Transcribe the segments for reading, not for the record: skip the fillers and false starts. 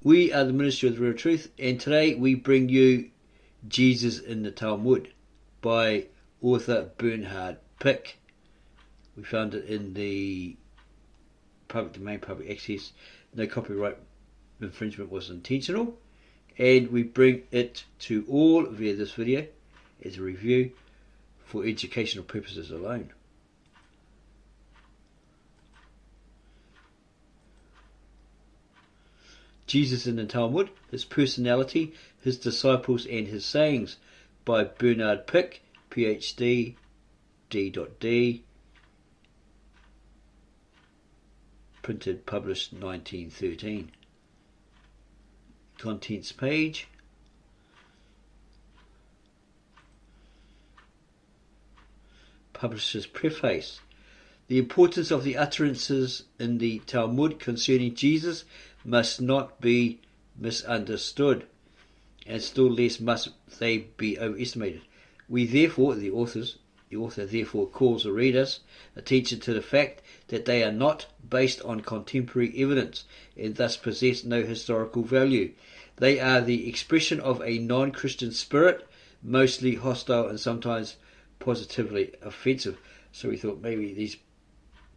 We are the Ministry of the Real Truth, and today we bring you Jesus in the Talmud by author Bernhard Pick. We found it in the public domain, public access. No copyright infringement was intentional, and we bring it to all via this video as a review for educational purposes alone. Jesus in the Talmud, His Personality, His Disciples and His Sayings by Bernhard Pick, PhD, D.D, printed, published 1913. Contents page. Publisher's preface. The importance of the utterances in the Talmud concerning Jesus must not be misunderstood, and still less must they be overestimated. We therefore, the author therefore calls the readers' attention to the fact that they are not based on contemporary evidence, and thus possess no historical value. They are the expression of a non-Christian spirit, mostly hostile and sometimes positively offensive. So we thought maybe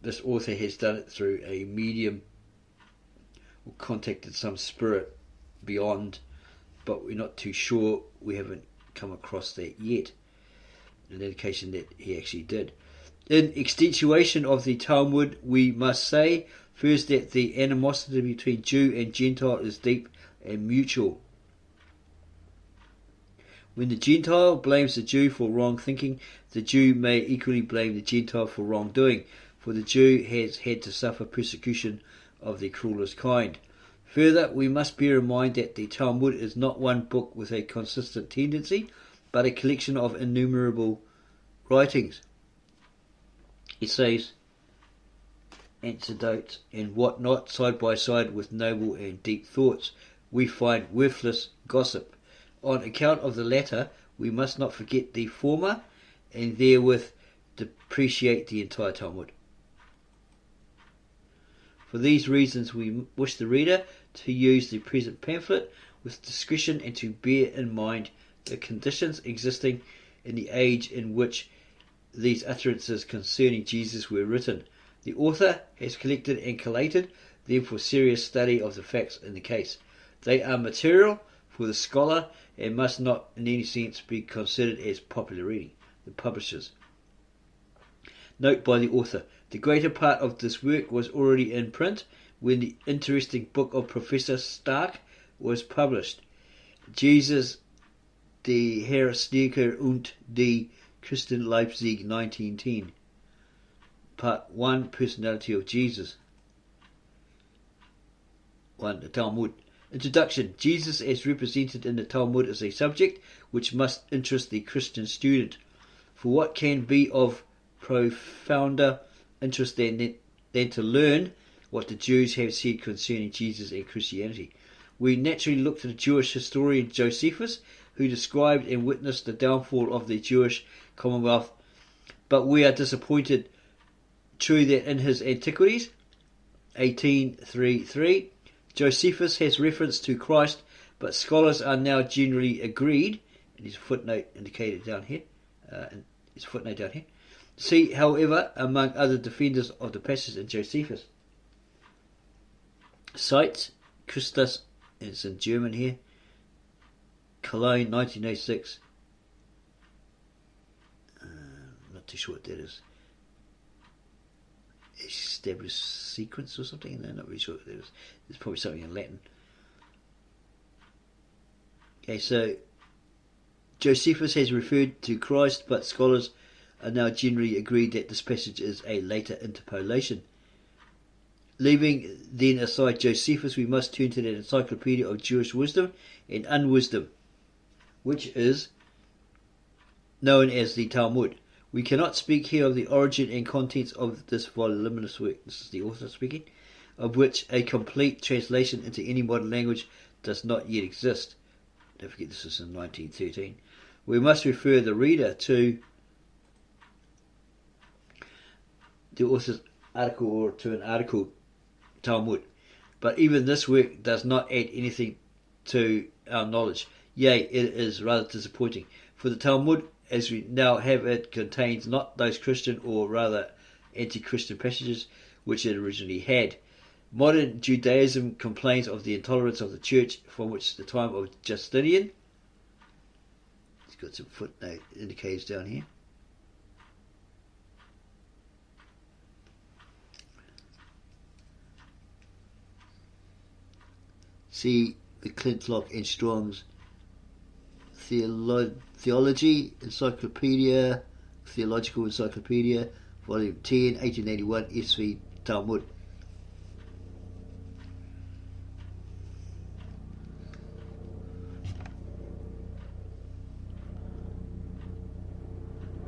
this author has done it through a medium or contacted some spirit beyond, but we're not too sure. We haven't come across that yet. An indication that he actually did. In extenuation of the Talmud, we must say first that the animosity between Jew and Gentile is deep and mutual. When the Gentile blames the Jew for wrong thinking, the Jew may equally blame the Gentile for wrongdoing, for the Jew has had to suffer persecution of the cruelest kind. Further, we must bear in mind that the Talmud is not one book with a consistent tendency, but a collection of innumerable writings, essays, anecdotes, and what not, side by side with noble and deep thoughts. We find worthless gossip. On account of the latter, we must not forget the former, and therewith depreciate the entire Talmud. For these reasons, we wish the reader to use the present pamphlet with discretion and to bear in mind the conditions existing in the age in which these utterances concerning Jesus were written. The author has collected and collated them for serious study of the facts in the case. They are material for the scholar and must not in any sense be considered as popular reading. The publishers. Note by the author. The greater part of this work was already in print when the interesting book of Professor Stark was published. Jesus, die Herrscher und die Christen, Leipzig, 1910. Part 1, Personality of Jesus. 1. The Talmud. Introduction. Jesus as represented in the Talmud is a subject which must interest the Christian student. For what can be of profounder interest than to learn what the Jews have said concerning Jesus and Christianity? We naturally look to the Jewish historian Josephus, who described and witnessed the downfall of the Jewish Commonwealth, but we are disappointed. True that in his Antiquities, 1833, Josephus has reference to Christ, but scholars are now generally agreed, and his footnote indicated down here, see, however, among other defenders of the passage in Josephus. Cites, Christus, it's in German here, Cologne, 1906. Not too sure what that is. Established sequence or something? No, not really sure what that is. It's probably something in Latin. Okay, so Josephus has referred to Christ, but scholars are now generally agreed that this passage is a later interpolation. Leaving then aside Josephus, we must turn to the Encyclopedia of Jewish Wisdom and Unwisdom, which is known as the Talmud. We cannot speak here of the origin and contents of this voluminous work, this is the author speaking, of which a complete translation into any modern language does not yet exist. Don't forget this is in 1913. We must refer the reader to the author's article or to an article, Talmud. but even this work does not add anything to our knowledge. Yea, it is rather disappointing. For the Talmud, as we now have it, contains not those Christian or rather anti-Christian passages which it originally had. Modern Judaism complains of the intolerance of the church from which the time of Justinian. He's got some footnote indicators down here. See the Clintlock and Strong's Theology Encyclopedia, Theological Encyclopedia, Volume 10, 1881, SV Talmud.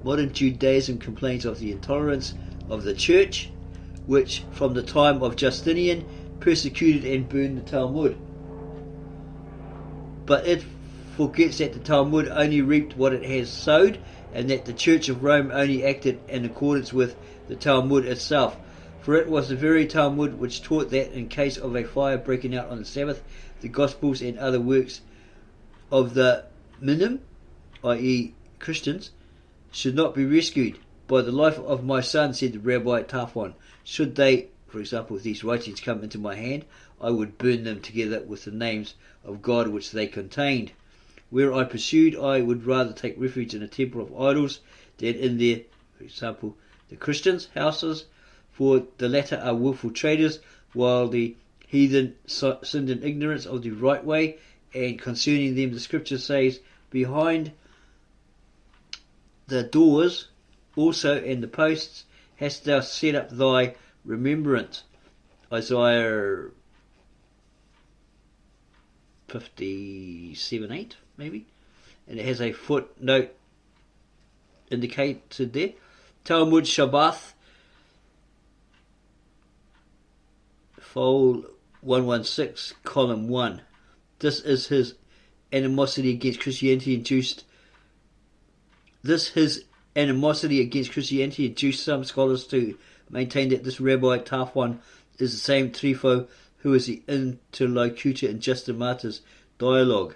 Modern Judaism complains of the intolerance of the church, which from the time of Justinian persecuted and burned the Talmud. But it forgets that the Talmud only reaped what it has sowed, and that the Church of Rome only acted in accordance with the Talmud itself. For it was the very Talmud which taught that in case of a fire breaking out on the Sabbath, the Gospels and other works of the minim, i.e. Christians, should not be rescued. By the life of my son, said the Rabbi Tarfon, should they, for example, these writings come into my hand, I would burn them together with the names of God which they contained. Where I pursued, I would rather take refuge in a temple of idols than in their, for example, the Christians' houses, for the latter are wilful traders, while the heathen sinned in ignorance of the right way, and concerning them the scripture says, behind the doors also and the posts hast thou set up thy remembrance. Isaiah 57:8 maybe, and it has a footnote indicated there. Talmud Shabbat, fold 116, column 1. This is his animosity against Christianity induced some scholars to maintain that this Rabbi Tarfon is the same Trifo who is the interlocutor in Justin Martyr's dialogue.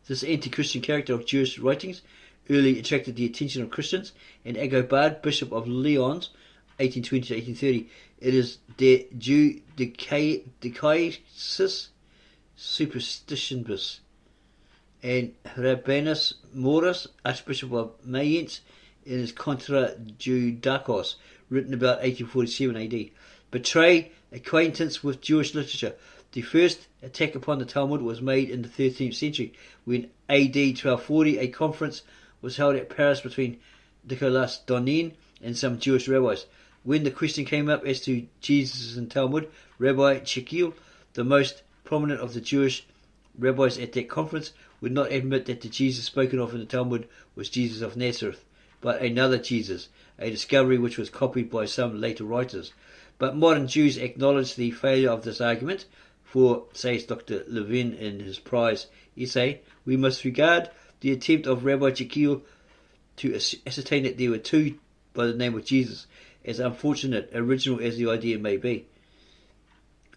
This anti-Christian character of Jewish writings early attracted the attention of Christians, and Agobard, Bishop of Lyons, 1820 to 1830, it is de Judicaesis Superstitionibus, and Rabanus Maurus, Archbishop of Mayence, in his Contra Judacos, written about 1847 AD, betray acquaintance with Jewish literature. The first attack upon the Talmud was made in the 13th century, when AD 1240 a conference was held at Paris between Nicolas Donin and some Jewish rabbis. When the question came up as to Jesus in Talmud, Rabbi Shekel, the most prominent of the Jewish rabbis at that conference, would not admit that the Jesus spoken of in the Talmud was Jesus of Nazareth, but another Jesus, a discovery which was copied by some later writers. But modern Jews acknowledge the failure of this argument, for, says Dr. Levin in his prize essay, we must regard the attempt of Rabbi Shekel to ascertain that there were two by the name of Jesus as unfortunate, original as the idea may be.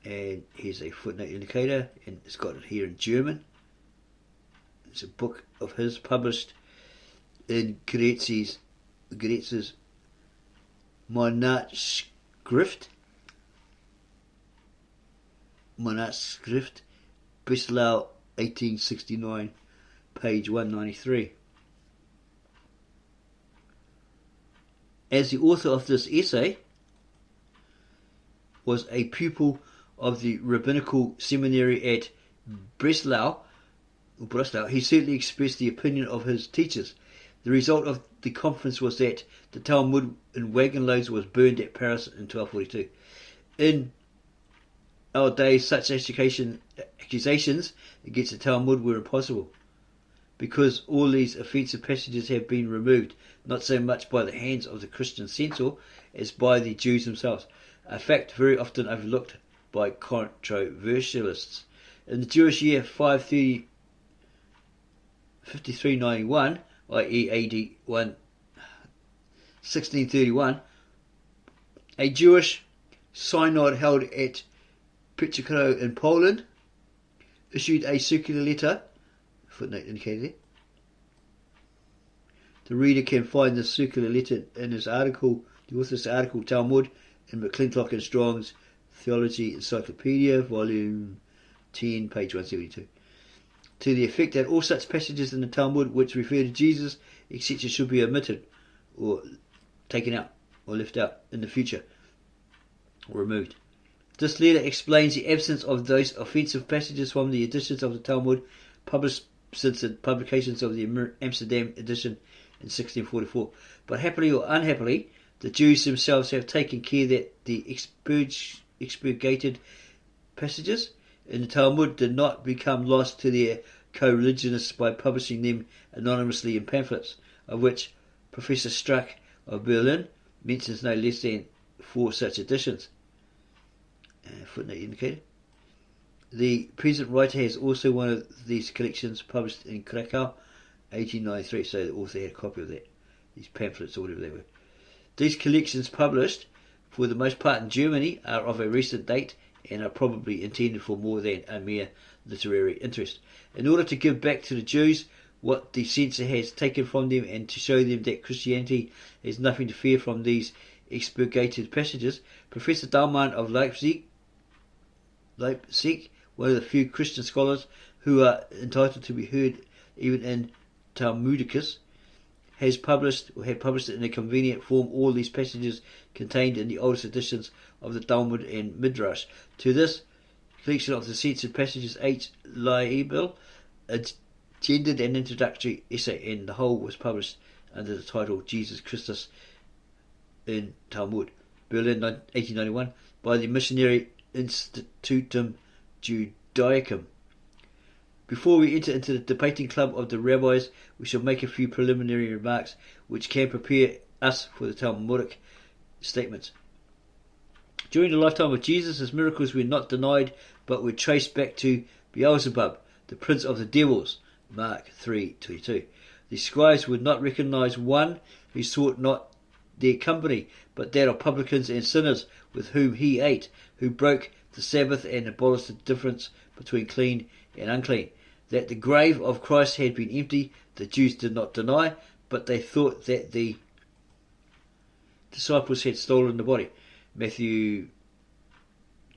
And here's a footnote indicator, and it's got it here in German. It's a book of his published in Graetz's manuscript, Breslau, 1869, page 193. As the author of this essay was a pupil of the rabbinical seminary at Breslau, he certainly expressed the opinion of his teachers. The result of the conference was that the Talmud in wagon loads was burned at Paris in 1242. In our days, such accusations against the Talmud were impossible, because all these offensive passages have been removed, not so much by the hands of the Christian censor as by the Jews themselves, a fact very often overlooked by controversialists. In the Jewish year 5391, i.e. AD 1631, A Jewish synod held at Piccola in Poland issued a circular letter, footnote indicated there. The reader can find the circular letter in his article, the author's article, Talmud, in McClintock and Strong's Theology Encyclopedia, volume 10, page 172. To the effect that all such passages in the Talmud which refer to Jesus, etc., should be omitted, or taken out, or left out in the future, or removed. This letter explains the absence of those offensive passages from the editions of the Talmud published since the publications of the Amsterdam edition in 1644. But happily or unhappily, the Jews themselves have taken care that the expurgated passages in the Talmud did not become lost to their co-religionists by publishing them anonymously in pamphlets, of which Professor Struck of Berlin mentions no less than 4 such editions. Footnote indicated. The present writer has also one of these collections published in Krakow, 1893, so the author had a copy of that, these pamphlets or whatever they were. These collections, published for the most part in Germany, are of a recent date and are probably intended for more than a mere literary interest. In order to give back to the Jews what the censor has taken from them and to show them that Christianity has nothing to fear from these expurgated passages, Professor Dalman of Leipzig, one of the few Christian scholars who are entitled to be heard even in Talmudicus, had published in a convenient form all these passages contained in the oldest editions of the Talmud and Midrash. To this collection of the censored passages, H. Leibel agendered an introductory essay, and the whole was published under the title Jesus Christus in Talmud, Berlin, 1891, by the Missionary Institutum Judaicum. Before we enter into the debating club of the rabbis, we shall make a few preliminary remarks which can prepare us for the Talmudic statements. During the lifetime of Jesus, his miracles were not denied, but were traced back to Beelzebub, the prince of the devils, Mark 3:22. The scribes would not recognize one who sought not their company, but that of publicans and sinners with whom he ate, who broke the Sabbath and abolished the difference between clean and unclean. That the grave of Christ had been empty, the Jews did not deny, but they thought that the disciples had stolen the body. Matthew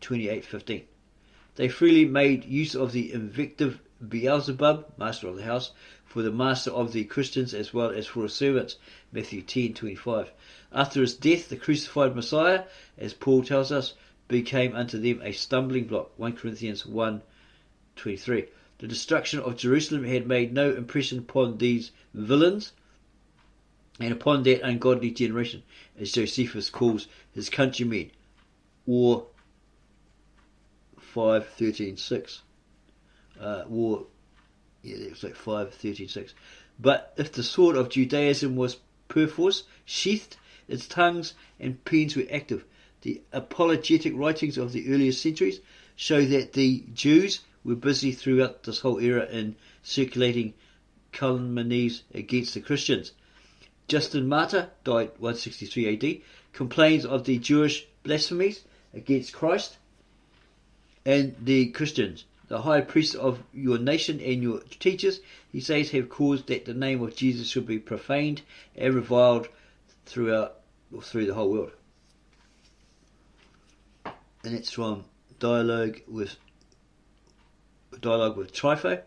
28:15. They freely made use of the invective Beelzebub, master of the house, for the master of the Christians as well as for his servants. Matthew 10:25. After his death, the crucified Messiah, as Paul tells us, became unto them a stumbling block. 1 Corinthians 1:23. The destruction of Jerusalem had made no impression upon these villains and upon that ungodly generation, as Josephus calls his countrymen, or 5:13:6. War, yeah, it was like 5:13:6. But if the sword of Judaism was perforce sheathed, its tongues and pens were active. The apologetic writings of the earlier centuries show that the Jews were busy throughout this whole era in circulating calumnies against the Christians. Justin Martyr, died 163 AD, complains of the Jewish blasphemies against Christ and the Christians. The high priests of your nation and your teachers, he says, have caused that the name of Jesus should be profaned and reviled through the whole world. And it's from Dialogue with Trypho,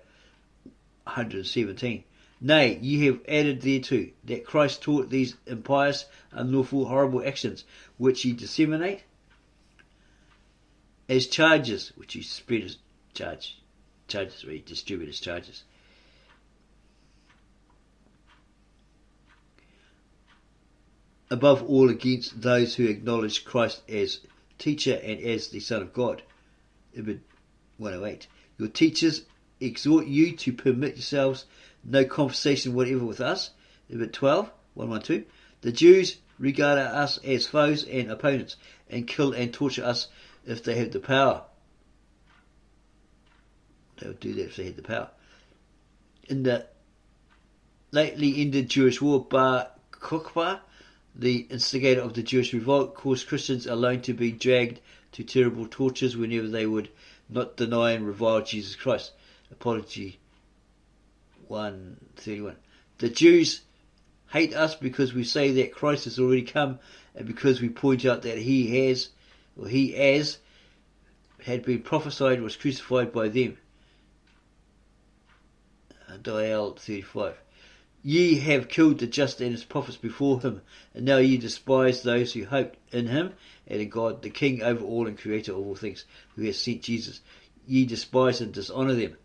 117. Nay, ye have added thereto, that Christ taught these impious, unlawful, horrible actions, which ye disseminate as charges, which ye spread as charges, where ye distribute as charges. Above all, against those who acknowledge Christ as teacher and as the Son of God. Ibid 108. Your teachers exhort you to permit yourselves no conversation whatever with us. Ibid 12, 112. The Jews regard us as foes and opponents, and kill and torture us if they have the power. They would do that if they had the power. In the lately ended Jewish war, Bar Kokhba, the instigator of the Jewish revolt, caused Christians alone to be dragged to terrible tortures whenever they would not deny and revile Jesus Christ. Apology 1:31. The Jews hate us because we say that Christ has already come, and because we point out that he as had been prophesied was crucified by them. Dial 35. Ye have killed the just and his prophets before him, and now ye despise those who hoped in him and in God, the King over all and Creator of all things, who has sent Jesus. Ye despise and dishonour them.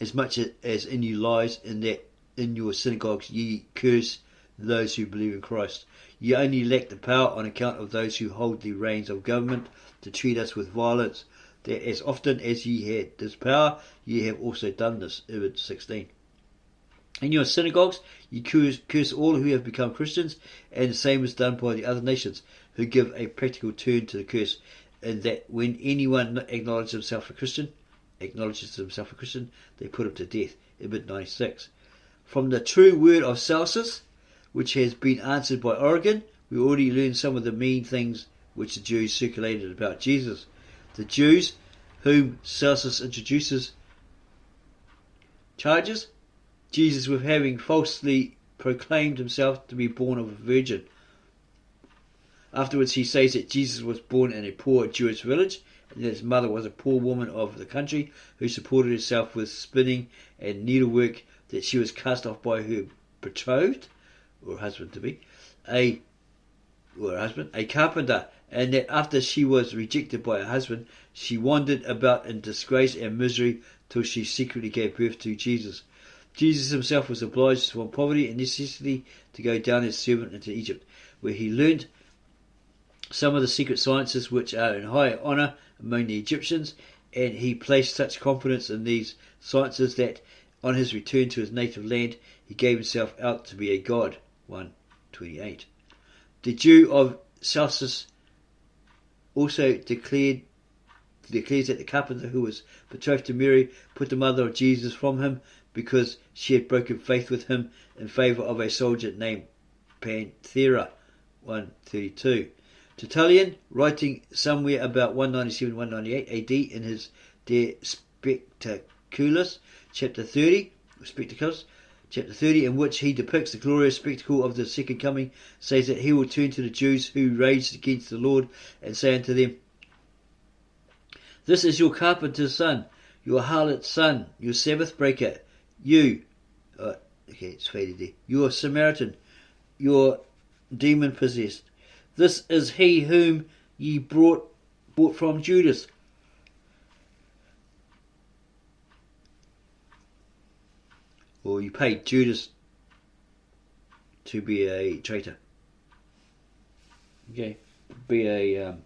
As much as in you lies, in that in your synagogues ye curse those who believe in Christ. Ye only lack the power on account of those who hold the reins of government to treat us with violence, that as often as ye had this power, ye have also done this. Ibid 16. In your synagogues ye curse all who have become Christians, and the same is done by the other nations, who give a practical turn to the curse, and that when anyone acknowledges himself a Christian, they put him to death. Ibid 96. From the true word of Celsus, which has been answered by Origen, we already learned some of the mean things which the Jews circulated about Jesus. The Jews, whom Celsus introduces, charges Jesus with having falsely proclaimed himself to be born of a virgin. Afterwards he says that Jesus was born in a poor Jewish village, and that his mother was a poor woman of the country who supported herself with spinning and needlework, that she was cast off by her betrothed, or husband to be, a carpenter, and that after she was rejected by her husband, she wandered about in disgrace and misery till she secretly gave birth to Jesus. Jesus himself was obliged from poverty and necessity to go down as servant into Egypt, where he learned some of the secret sciences which are in high honour among the Egyptians, and he placed such confidence in these sciences that on his return to his native land he gave himself out to be a god. 1:28. The Jew of Celsus also declares that the carpenter who was betrothed to Mary put the mother of Jesus from him because she had broken faith with him in favour of a soldier named Panthera. 1:32. Tertullian, writing somewhere about 197-198 AD in his De Spectaculis, chapter 30, in which he depicts the glorious spectacle of the second coming, says that he will turn to the Jews who raged against the Lord and say unto them, This is your carpenter's son, your harlot's son, your Sabbath breaker, you, it's faded there, your Samaritan, your demon possessed. This is he whom ye bought from Judas. Or you paid Judas to be a traitor. Okay, be a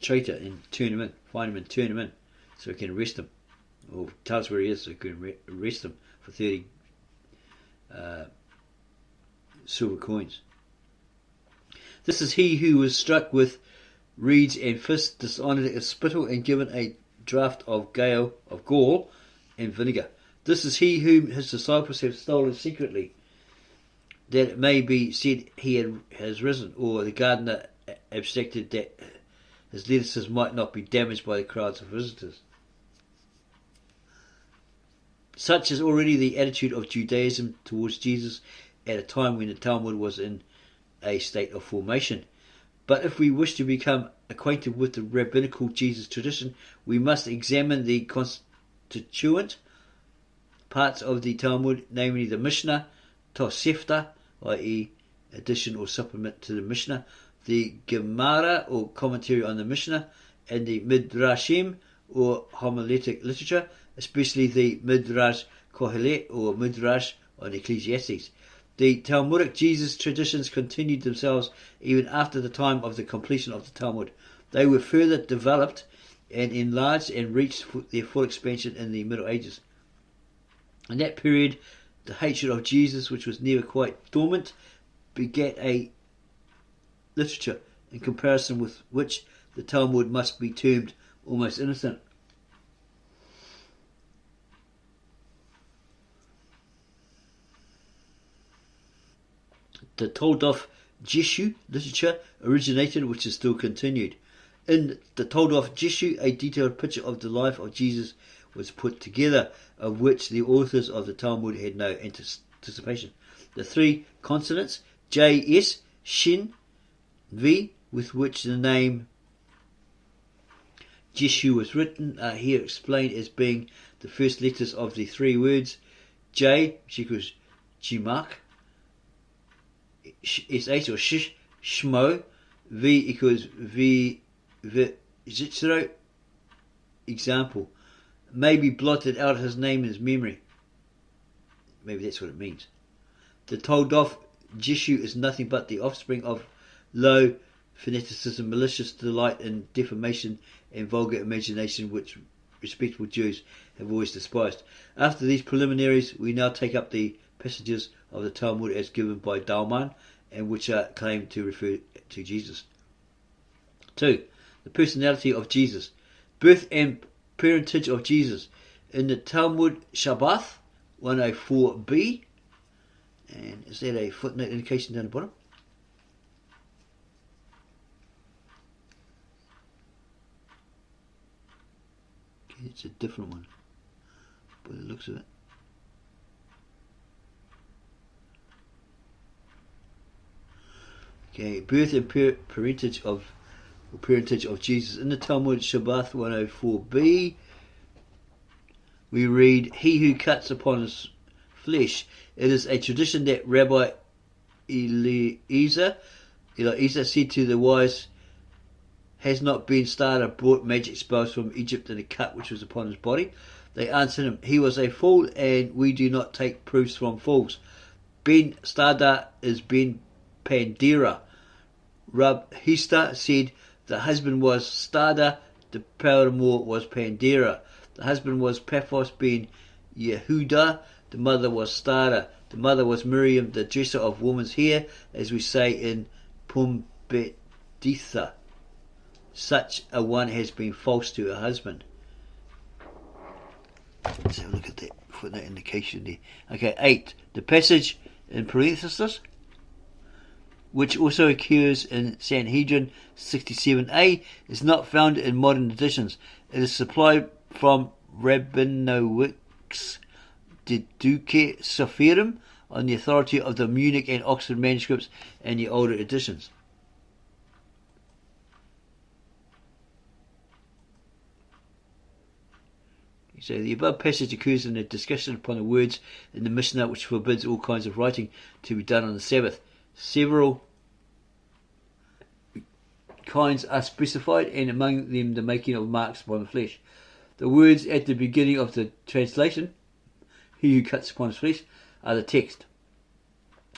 traitor and turn him in, find him and turn him in, so we can arrest him, or tell us where he is so we can arrest him for 30 silver coins. This is he who was struck with reeds and fists, dishonoured at spittle, and given a draught of gall and vinegar. This is he whom his disciples have stolen secretly, that it may be said he has risen, or the gardener abstracted that his lettuces might not be damaged by the crowds of visitors. Such is already the attitude of Judaism towards Jesus at a time when the Talmud was in a state of formation. But if we wish to become acquainted with the rabbinical Jesus tradition, we must examine the constituent parts of the Talmud, namely the Mishnah, Tosefta, i.e. addition or supplement to the Mishnah, the Gemara or commentary on the Mishnah, and the Midrashim or homiletic literature, especially the Midrash Kohelet or Midrash on Ecclesiastes. The Talmudic Jesus traditions continued themselves even after the time of the completion of the Talmud. They were further developed and enlarged and reached their full expansion in the Middle Ages. In that period, the hatred of Jesus, which was never quite dormant, begat a literature in comparison with which the Talmud must be termed almost innocent. The Toldoth Jeshu literature originated, which is still continued. In the Toldoth Jeshu, a detailed picture of the life of Jesus was put together, of which the authors of the Talmud had no anticipation. The three consonants, J, S, Shin, V, with which the name Jeshu was written, are here explained as being the first letters of the three words. J, which equals Jimak, SH or Shish, Shmo, V equals V, Zitzro, example. Maybe blotted out his name in his memory. Maybe that's what it means. The Toldoth Jeshu is nothing but the offspring of low fanaticism, malicious delight in defamation, and vulgar imagination, which respectable Jews have always despised. After these preliminaries, we now take up the passages of the Talmud as given by Dalman, and which are claimed to refer to Jesus. 2. The personality of Jesus. Birth and parentage of Jesus. In the Talmud Shabbath 104b, and is that a footnote indication down the bottom? Okay, it's a different one by the looks of it. Okay, birth and parentage of Jesus. In the Talmud Shabbath 104b, we read, "He who cuts upon his flesh." It is a tradition that Rabbi Eliezer said to the wise, "Has not Ben-Starter brought magic spells from Egypt in a cut which was upon his body?" They answered him, "He was a fool, and we do not take proofs from fools. Ben-Starter is Ben Pandera." Rab Hista said, "The husband was Starter, the paramour was Pandera. The husband was Paphos ben Yehuda, the mother was Starter. The mother was Miriam, the dresser of woman's hair, as we say in Pumbeditha. Such a one has been false to her husband." Let's have a look at that footnote indication there. Okay, 8. The passage in parenthesis, which also occurs in Sanhedrin 67a, is not found in modern editions. It is supplied from Rabinowicz Deduke Sophirim on the authority of the Munich and Oxford manuscripts and the older editions. So the above passage occurs in a discussion upon the words in the Mishnah which forbids all kinds of writing to be done on the Sabbath. Several kinds are specified, and among them the making of marks upon the flesh. The words at the beginning of the translation, "He who cuts upon his flesh," are the text,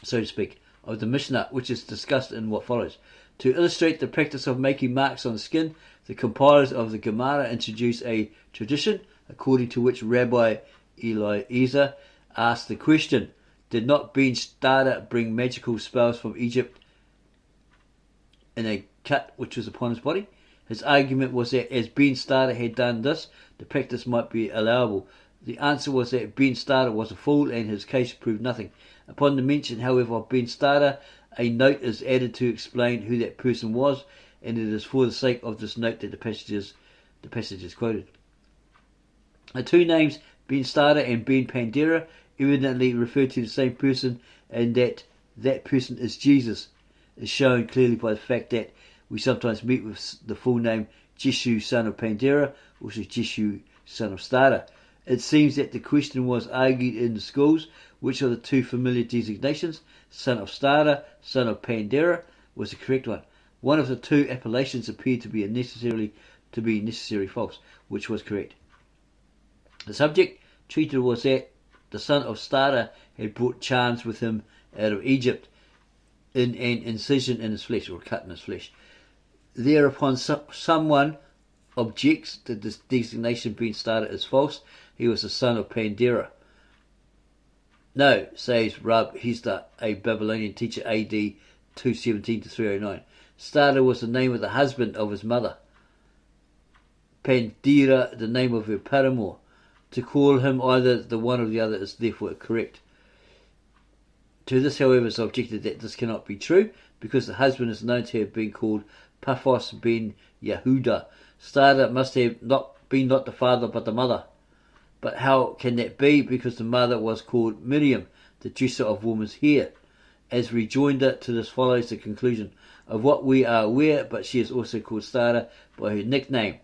so to speak, of the Mishnah, which is discussed in what follows. To illustrate the practice of making marks on the skin, the compilers of the Gemara introduce a tradition according to which Rabbi Eliezer asked the question, "Did not Ben-Starter bring magical spells from Egypt in a cut which was upon his body?" His argument was that as Ben-Starter had done this, the practice might be allowable. The answer was that Ben-Starter was a fool, and his case proved nothing. Upon the mention, however, of Ben-Starter, a note is added to explain who that person was, and it is for the sake of this note that the passage is quoted. The two names, Ben-Starter and Ben-Pandera, evidently refer to the same person, and that person is Jesus, is shown clearly by the fact that we sometimes meet with the full name Jeshu, son of Pandera, also Jeshu, son of Starter. It seems that the question was argued in the schools, which of the two familiar designations, son of Starter, son of Pandera, was the correct one. One of the two appellations appeared to be necessarily false, which was correct. The subject treated was that the son of Starter had brought charms with him out of Egypt in an incision in his flesh, or cut in his flesh. Thereupon someone objects that this designation Ben-Starter is false. He was the son of Pandera. "No," says Rab Hista, a Babylonian teacher, AD 217 to 309. "Starter was the name of the husband of his mother. Pandera, the name of her paramour. To call him either the one or the other is therefore correct." To this, however, is objected that this cannot be true, because the husband is known to have been called Paphos ben Yehuda. Starter must have been not the father but the mother. But how can that be? Because the mother was called Miriam, the dresser of woman's hair. As rejoinder to this follows the conclusion of what we are aware, but she is also called Starter by her nickname.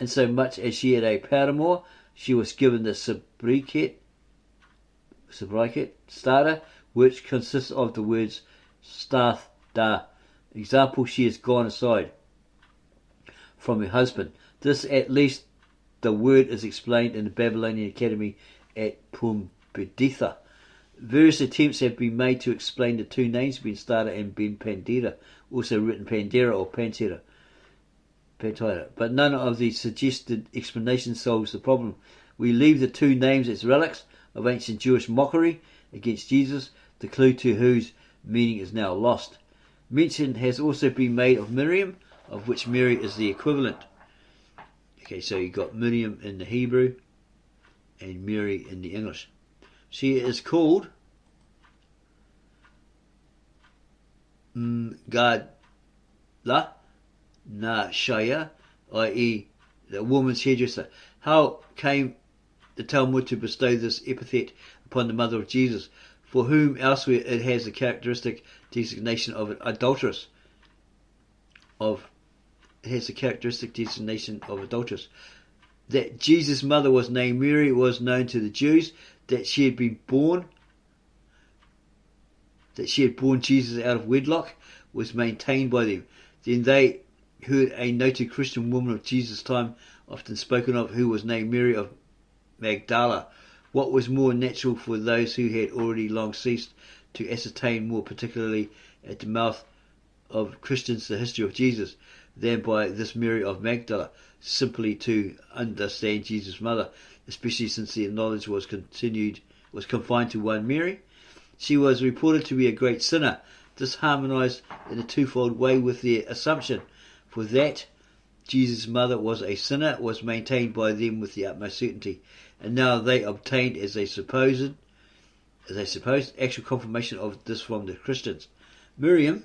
Insomuch as she had a paramour, she was given the sobriquet Starter, which consists of the words Starth da. Example, she has gone aside from her husband. This, at least, the word is explained in the Babylonian Academy at Pumbeditha. Various attempts have been made to explain the two names, Ben Starter and Ben Pandera, also written Pandera or Pantera, but none of the suggested explanations solves the problem. We leave the two names as relics of ancient Jewish mockery against Jesus, the clue to whose meaning is now lost. Mention has also been made of Miriam, of which Mary is the equivalent. Okay, so you got Miriam in the Hebrew and Mary in the English. She is called Gadla Nashaya, i.e. the woman's hairdresser. How came the Talmud to bestow this epithet upon the mother of Jesus, for whom elsewhere it has the characteristic designation of an adulteress? That Jesus' mother was named Mary was known to the Jews. That she had borne Jesus out of wedlock was maintained by them. Then they heard a noted Christian woman of Jesus' time, often spoken of, who was named Mary of Magdala. What was more natural for those who had already long ceased to ascertain, more particularly at the mouth of Christians, the history of Jesus, than by this Mary of Magdala, simply to understand Jesus' mother, especially since their knowledge was confined to one Mary? She was reported to be a great sinner. This harmonized in a twofold way with their assumption, for that Jesus' mother was a sinner was maintained by them with the utmost certainty, and now they obtained, as they supposed, actual confirmation of this from the Christians. Miriam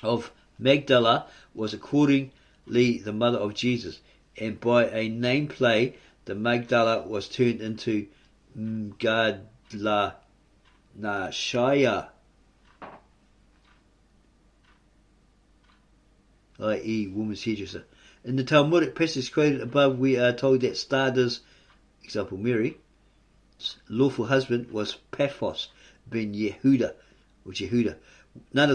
of Magdala was accordingly the mother of Jesus, and by a name play, the Magdala was turned into Gadla Nashaya, i.e. woman's hairdresser. In the Talmudic passage quoted above, we are told that Starter's, example Mary, lawful husband was Paphos ben Yehuda, or Jehuda. Now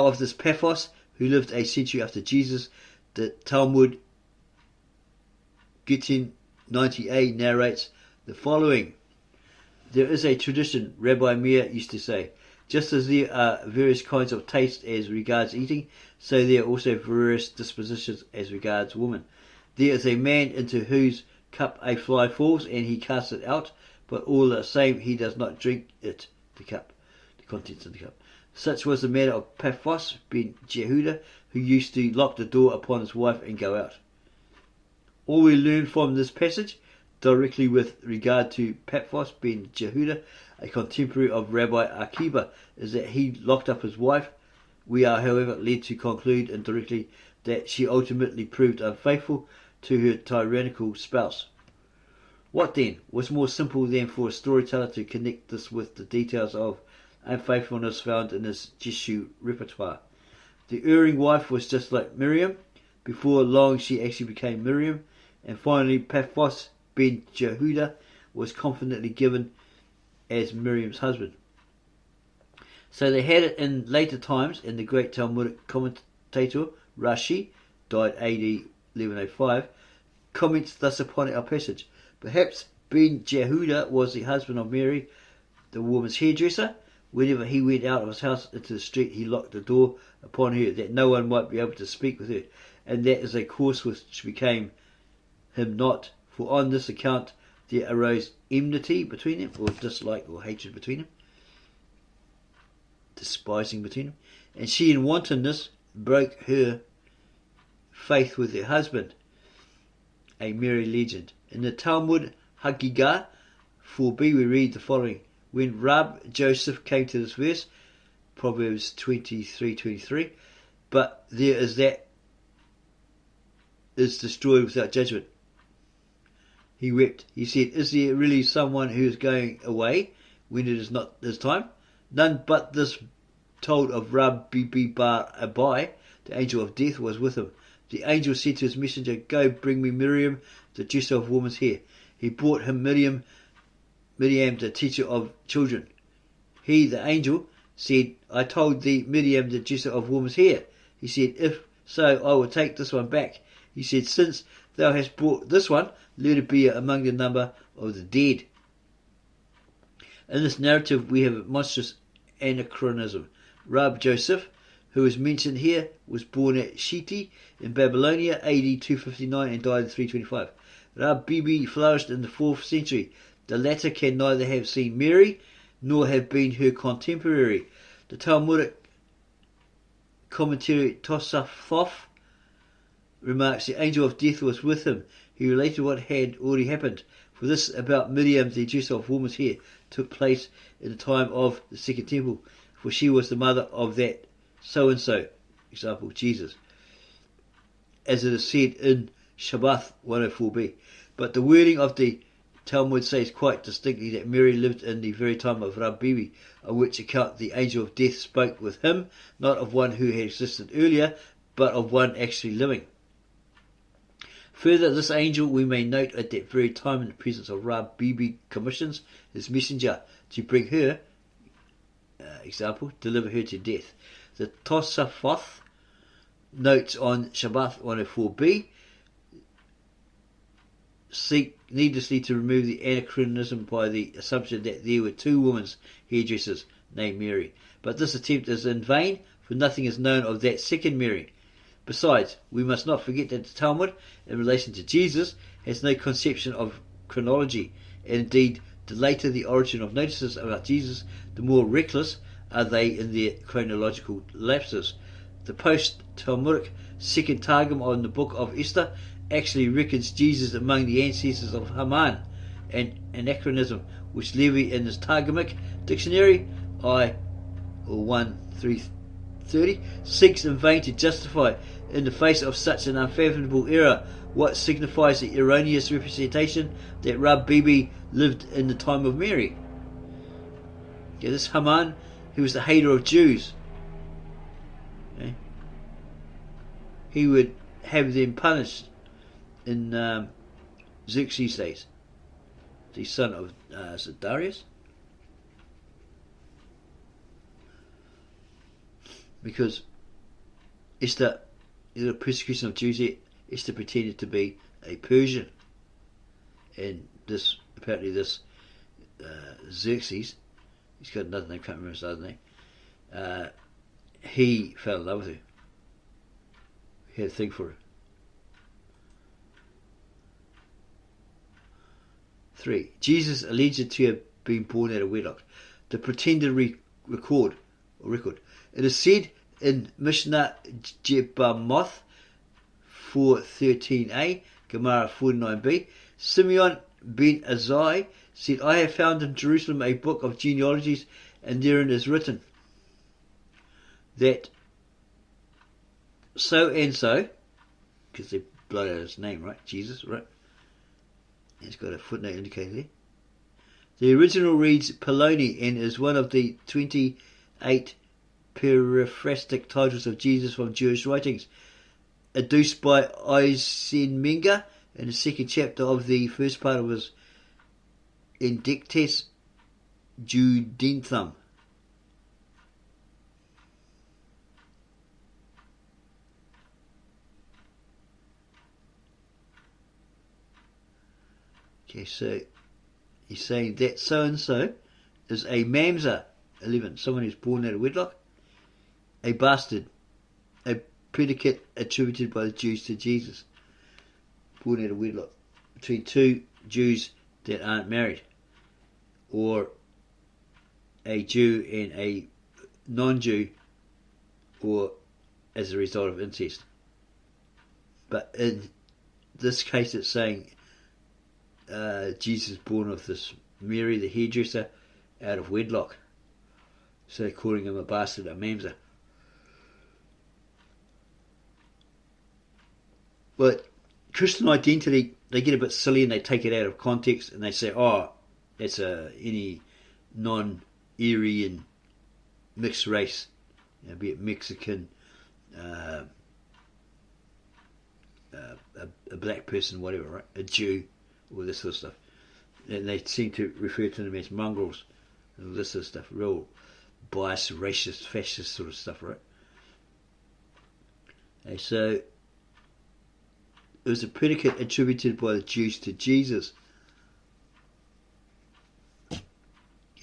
of this Paphos, who lived a century after Jesus, the Talmud Gittin 90a narrates the following. There is a tradition, Rabbi Meir used to say, just as there are various kinds of taste as regards eating, so there are also various dispositions as regards woman. There is a man into whose cup a fly falls, and he casts it out, but all the same he does not drink it, the contents of the cup. Such was the manner of Paphos ben Jehuda, who used to lock the door upon his wife and go out. All we learn from this passage, directly with regard to Paphos ben Jehuda, a contemporary of Rabbi Akiba, is that he locked up his wife. We are, however, led to conclude indirectly that she ultimately proved unfaithful to her tyrannical spouse. What then was more simple than for a storyteller to connect this with the details of unfaithfulness found in his Jeshu repertoire? The erring wife was just like Miriam. Before long she actually became Miriam, and finally Paphos ben Jehuda was confidently given as Miriam's husband. So they had it in later times, and the great Talmudic commentator Rashi, died AD 1105, comments thus upon our passage. Perhaps Ben Jehuda was the husband of Mary, the woman's hairdresser. Whenever he went out of his house into the street, he locked the door upon her, that no one might be able to speak with her, and that is a course which became him not, for on this account there arose enmity between them, or dislike or hatred between them, despising between them, and she in wantonness broke her faith with her husband, a merry legend. In the Talmud Hagigah 4b we read the following. When Rab Joseph came to this verse, Proverbs 23:23, but there is that is destroyed without judgment. He wept. He said, is there really someone who is going away when it is not his time? None but this told of Rab Bibi Bar Abai, the angel of death, was with him. The angel said to his messenger, go bring me Miriam, the dresser of woman's hair. He brought him Miriam, the teacher of children. He, the angel, said, I told thee Miriam, the dresser of woman's hair. He said, if so, I will take this one back. He said, since thou hast brought this one, let it be among the number of the dead. In this narrative we have a monstrous anachronism. Rab Joseph, who is mentioned here, was born at Shiti in Babylonia, AD 259, and died in 325. Rab Bibi flourished in the 4th century. The latter can neither have seen Mary nor have been her contemporary. The Talmudic commentary Tosafot remarks the angel of death was with him. He related what had already happened. For this about Miriam, the dresser of woman's hair, took place in the time of the Second Temple, for she was the mother of that so-and-so, example, Jesus, as it is said in Shabbat 104b. But the wording of the Talmud says quite distinctly that Mary lived in the very time of Rab Bibi, on which account the angel of death spoke with him, not of one who had existed earlier, but of one actually living. Further, this angel, we may note, at that very time in the presence of Rab Bibi, commissions his messenger to bring her, example, deliver her to death. The Tosafot notes on Shabbat 104b seek needlessly to remove the anachronism by the assumption that there were two women's hairdressers named Mary. But this attempt is in vain, for nothing is known of that second Mary. Besides, we must not forget that the Talmud, in relation to Jesus, has no conception of chronology, and indeed, the later the origin of notices about Jesus, the more reckless are they in their chronological lapses. The post-Talmudic second Targum on the book of Esther actually reckons Jesus among the ancestors of Haman, an anachronism which Levi in his Targumic dictionary, I, or 1:330, seeks in vain to justify in the face of such an unfathomable error what signifies the erroneous representation that Rab Bibi lived in the time of Mary. Yeah, this Haman, he was the hater of Jews. Okay? He would have them punished in Xerxes' days, the son of Darius, because Esther, the persecution of Jews, Esther pretended to be a Persian, and this apparently this Xerxes, he's got another name, can't remember his other name, he fell in love with her. He had a thing for her. 3. Jesus alleged to have been born out of wedlock. The pretended record. It is said in Mishnah Jebamoth 4:13a, Gemara 49b, Simeon ben Azai said, I have found in Jerusalem a book of genealogies, and therein is written that so and so, because they blotted out his name, right? Jesus, right? It's got a footnote indicated there. The original reads Poloni and is one of the 28 periphrastic titles of Jesus from Jewish writings, adduced by Eisenmenger in the second chapter of the first part of his Indictes Judenthum. Okay, so he's saying that so-and-so is a mamzer, 11, someone who's born out of wedlock, a bastard, a predicate attributed by the Jews to Jesus, born out of wedlock, between two Jews that aren't married, or a Jew and a non-Jew, or as a result of incest. But in this case it's saying Jesus born of this Mary, the hairdresser, out of wedlock. So they're calling him a bastard, a mamzer. But Christian identity, they get a bit silly and they take it out of context and they say, oh, that's any non-Aryan mixed race, be it Mexican, a black person, whatever, right? A Jew, all this sort of stuff. And they seem to refer to them as mongrels and all this sort of stuff, real biased, racist, fascist sort of stuff, right? And so it was a predicate attributed by the Jews to Jesus.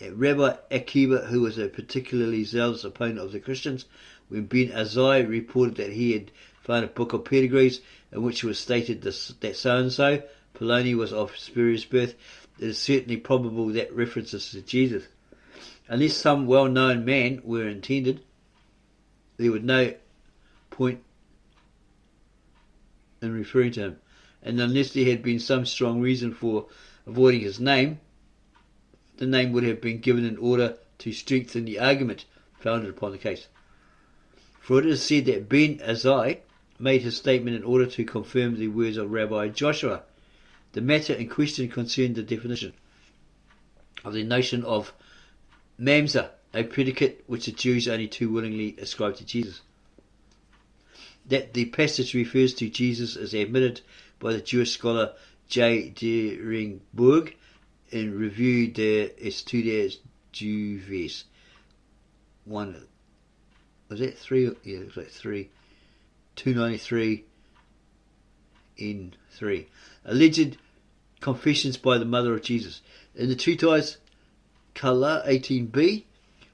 Rabbi Akiva, who was a particularly zealous opponent of the Christians, when Ben Azai reported that he had found a book of pedigrees in which it was stated that so-and-so, Poloni, was of spurious birth, it is certainly probable that references to Jesus. Unless some well-known man were intended, there was no point in referring to him. And unless there had been some strong reason for avoiding his name, the name would have been given in order to strengthen the argument founded upon the case. For it is said that Ben Azai made his statement in order to confirm the words of Rabbi Joshua. The matter in question concerned the definition of the notion of mamzer, a predicate which the Jews only too willingly ascribe to Jesus. That the passage refers to Jesus is admitted by the Jewish scholar J. Deringburg in Revue des Etudes Juives. Was that 3? Yeah, it looks like 3. 293 in 3. Alleged confessions by the mother of Jesus. In the treatise Kala 18b,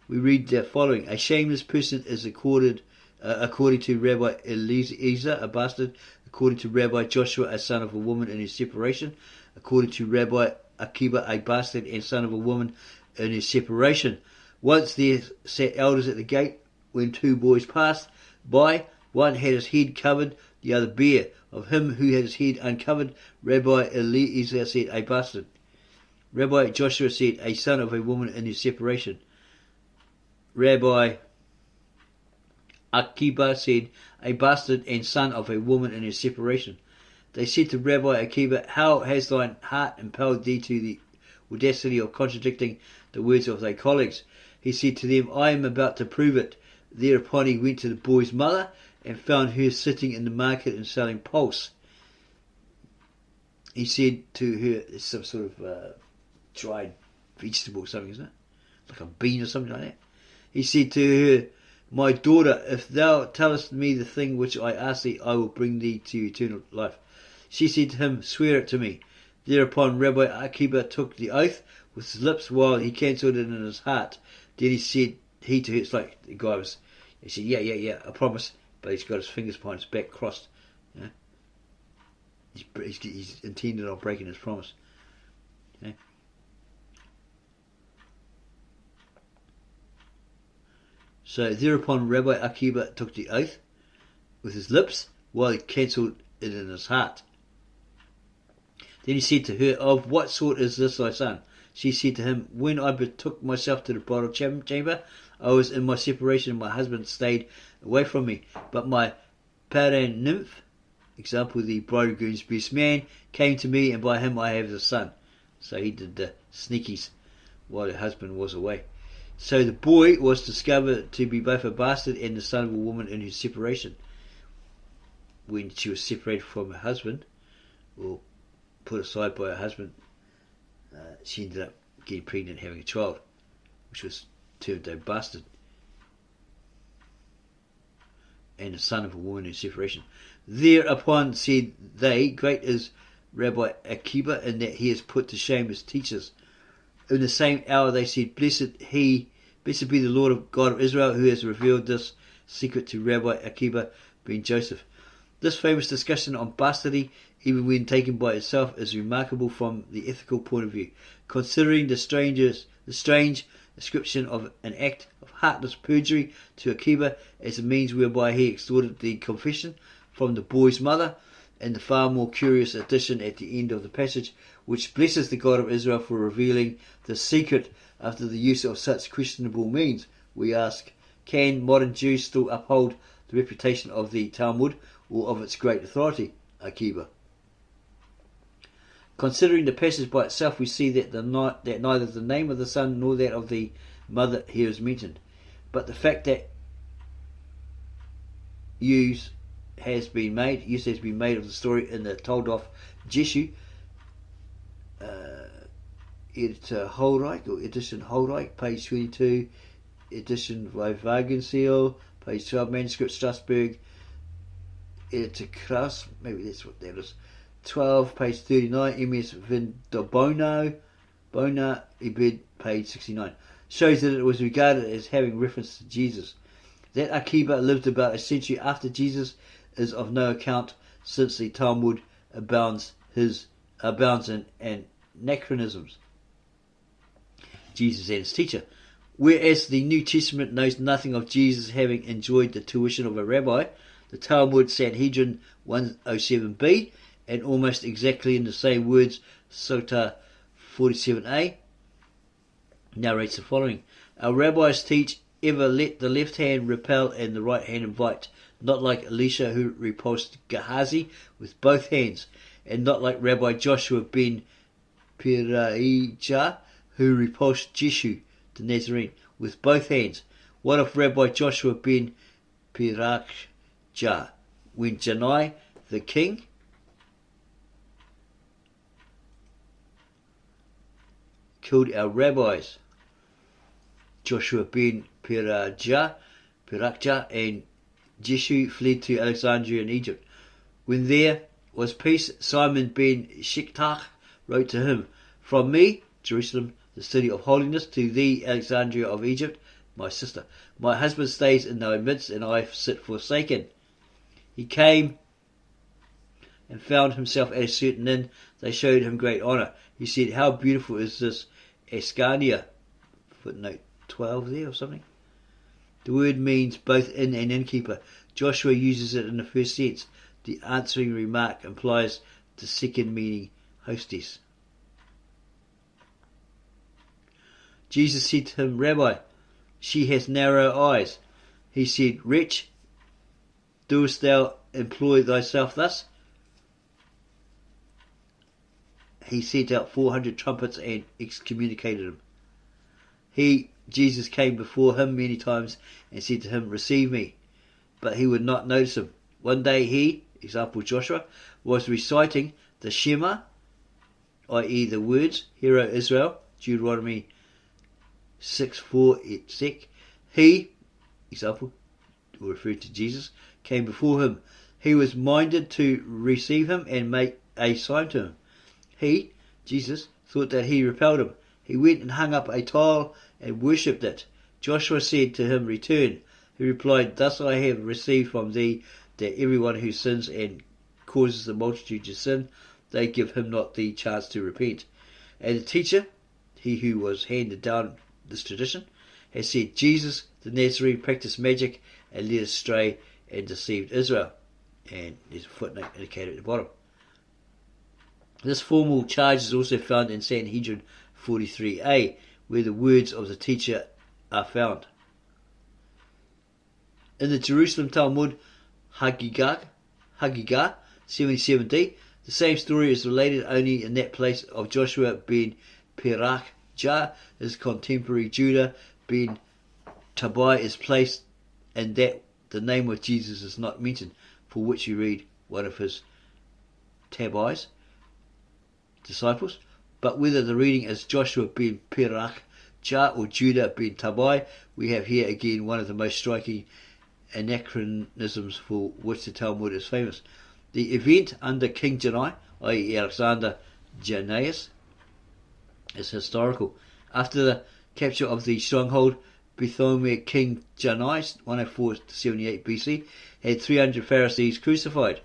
we read the following: a shameless person is according to Rabbi Eliezer, a bastard; according to Rabbi Joshua, a son of a woman in his separation; according to Rabbi Akiva, a bastard and son of a woman in his separation. Once there sat elders at the gate. When two boys passed by, one had his head covered, the other bare. Of him who had his head uncovered, Rabbi Eliezer said, a bastard. Rabbi Joshua said, a son of a woman in his separation. Rabbi Akiva said, a bastard and son of a woman in his separation. They said to Rabbi Akiva, how has thine heart impelled thee to the audacity of contradicting the words of thy colleagues? He said to them, I am about to prove it. Thereupon he went to the boy's mother and found her sitting in the market and selling pulse. He said to her, it's some sort of dried vegetable or something, isn't it? Like a bean or something like that. He said to her, my daughter, if thou tellest me the thing which I ask thee, I will bring thee to eternal life. She said to him, swear it to me. Thereupon Rabbi Akiva took the oath with his lips while he cancelled it in his heart. Then he said, he to her, it's like the guy was, he said, yeah, I promise, but he's got his fingers behind his back crossed. You know? He's intended on breaking his promise. You know? So thereupon Rabbi Akiva took the oath with his lips while he cancelled it in his heart. Then he said to her, of what sort is this thy son? She said to him, when I betook myself to the bridal chamber, I was in my separation and my husband stayed away from me. But my parent nymph, example the bridegroom's best man, came to me, and by him I have the son. So he did the sneakies while her husband was away. So the boy was discovered to be both a bastard and the son of a woman in his separation. When she was separated from her husband, or put aside by her husband, she ended up getting pregnant and having a child, which was termed a bastard, and the son of a woman in separation. Thereupon said they, great is Rabbi Akiva in that he has put to shame his teachers. In the same hour they said, blessed be the Lord of God of Israel, who has revealed this secret to Rabbi Akiva ben Joseph. This famous discussion on bastardy, even when taken by itself, is remarkable from the ethical point of view, considering the strange ascription of an act of heartless perjury to Akiva as a means whereby he extorted the confession from the boy's mother, and the far more curious addition at the end of the passage, which blesses the God of Israel for revealing the secret after the use of such questionable means. We ask, can modern Jews still uphold the reputation of the Talmud or of its great authority, Akiba? Considering the passage by itself, we see that neither the name of the son nor that of the mother here is mentioned, but the fact that use has been made of the story in the told off Jeshu, editor Holreich, or edition Holreich, page 22, edition by Wagenseil, page 12, manuscript Strasbourg, editor Kraus, maybe that's what that is, 12, page 39, MS Vindobono, Bona Ibid, page 69, shows that it was regarded as having reference to Jesus. That Akiba lived about a century after Jesus is of no account, since the Talmud abounds in anachronisms. Jesus and his teacher. Whereas the New Testament knows nothing of Jesus having enjoyed the tuition of a rabbi, the Talmud Sanhedrin 107b, and almost exactly in the same words, Sota 47a, narrates the following. Our rabbis teach, ever let the left hand repel and the right hand invite, not like Elisha who repulsed Gehazi with both hands, and not like Rabbi Joshua ben Piraijah who repulsed Jeshu the Nazarene with both hands. What of Rabbi Joshua ben Piraijah, when Janai the king killed our rabbis? Joshua ben Piraijah and Jeshu fled to Alexandria in Egypt. When there was peace, Simon ben Shektach wrote to him, from me, Jerusalem, the city of holiness, to thee, Alexandria of Egypt, my sister. My husband stays in thy midst, and I sit forsaken. He came and found himself at a certain inn. They showed him great honour. He said, how beautiful is this Ascania? Footnote 12 there or something. The word means both inn and innkeeper. Joshua uses it in the first sense. The answering remark implies the second meaning, hostess. Jesus said to him, Rabbi, she has narrow eyes. He said, wretch, doest thou employ thyself thus? He sent out 400 trumpets and excommunicated him. Jesus came before him many times and said to him, receive me. But he would not notice him. One day he, example Joshua, was reciting the Shema, i.e. the words, Hear, O Israel, Deuteronomy 6:4 et sec. He, example, referred to Jesus, came before him. He was minded to receive him and make a sign to him. He, Jesus, thought that he repelled him. He went and hung up a tile and worshipped it. Joshua said to him, return. He replied, thus I have received from thee that everyone who sins and causes the multitude to sin, they give him not the chance to repent. And the teacher, he who was handed down this tradition, has said, Jesus the Nazarene practiced magic and led astray and deceived Israel. And there's a footnote indicated at the bottom. This formal charge is also found in Sanhedrin 43a, where the words of the teacher are found. In the Jerusalem Talmud Hagigah 77d, the same story is related, only in that place of Joshua ben Piraijah, his contemporary Judah ben Tabai is placed, and that the name of Jesus is not mentioned, for which you read one of his Tabai's disciples. But whether the reading is Joshua ben Piraijah or Judah ben Tabai, we have here again one of the most striking anachronisms for which the Talmud is famous. The event under King Janai, i.e. Alexander Jannaeus, is historical. After the capture of the stronghold, Bethomer King Janai, 104 to 78 BC, had 300 Pharisees crucified.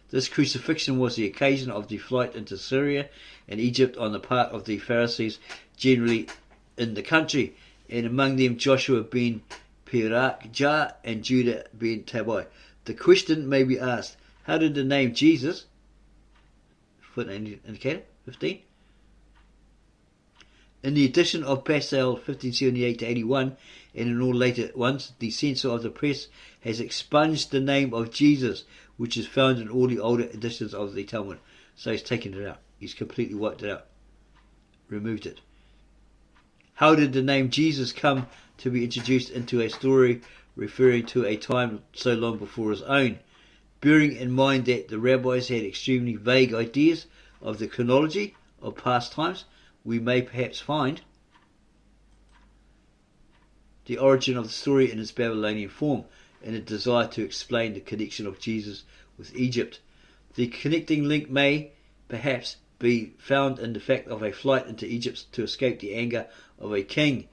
This crucifixion was the occasion of the flight into Syria and Egypt on the part of the Pharisees generally in the country, and among them Joshua ben Piraijah and Judah ben Tabai. The question may be asked, how did the name Jesus, footnote indicated, 15, In the edition of Basel 1578-81 and in all later ones, the censor of the press has expunged the name of Jesus, which is found in all the older editions of the Talmud. So he's taken it out. He's completely wiped it out. Removed it. How did the name Jesus come to be introduced into a story referring to a time so long before his own? Bearing in mind that the rabbis had extremely vague ideas of the chronology of past times, we may perhaps find the origin of the story in its Babylonian form, in a desire to explain the connection of Jesus with Egypt. The connecting link may perhaps be found in the fact of a flight into Egypt to escape the anger of a king.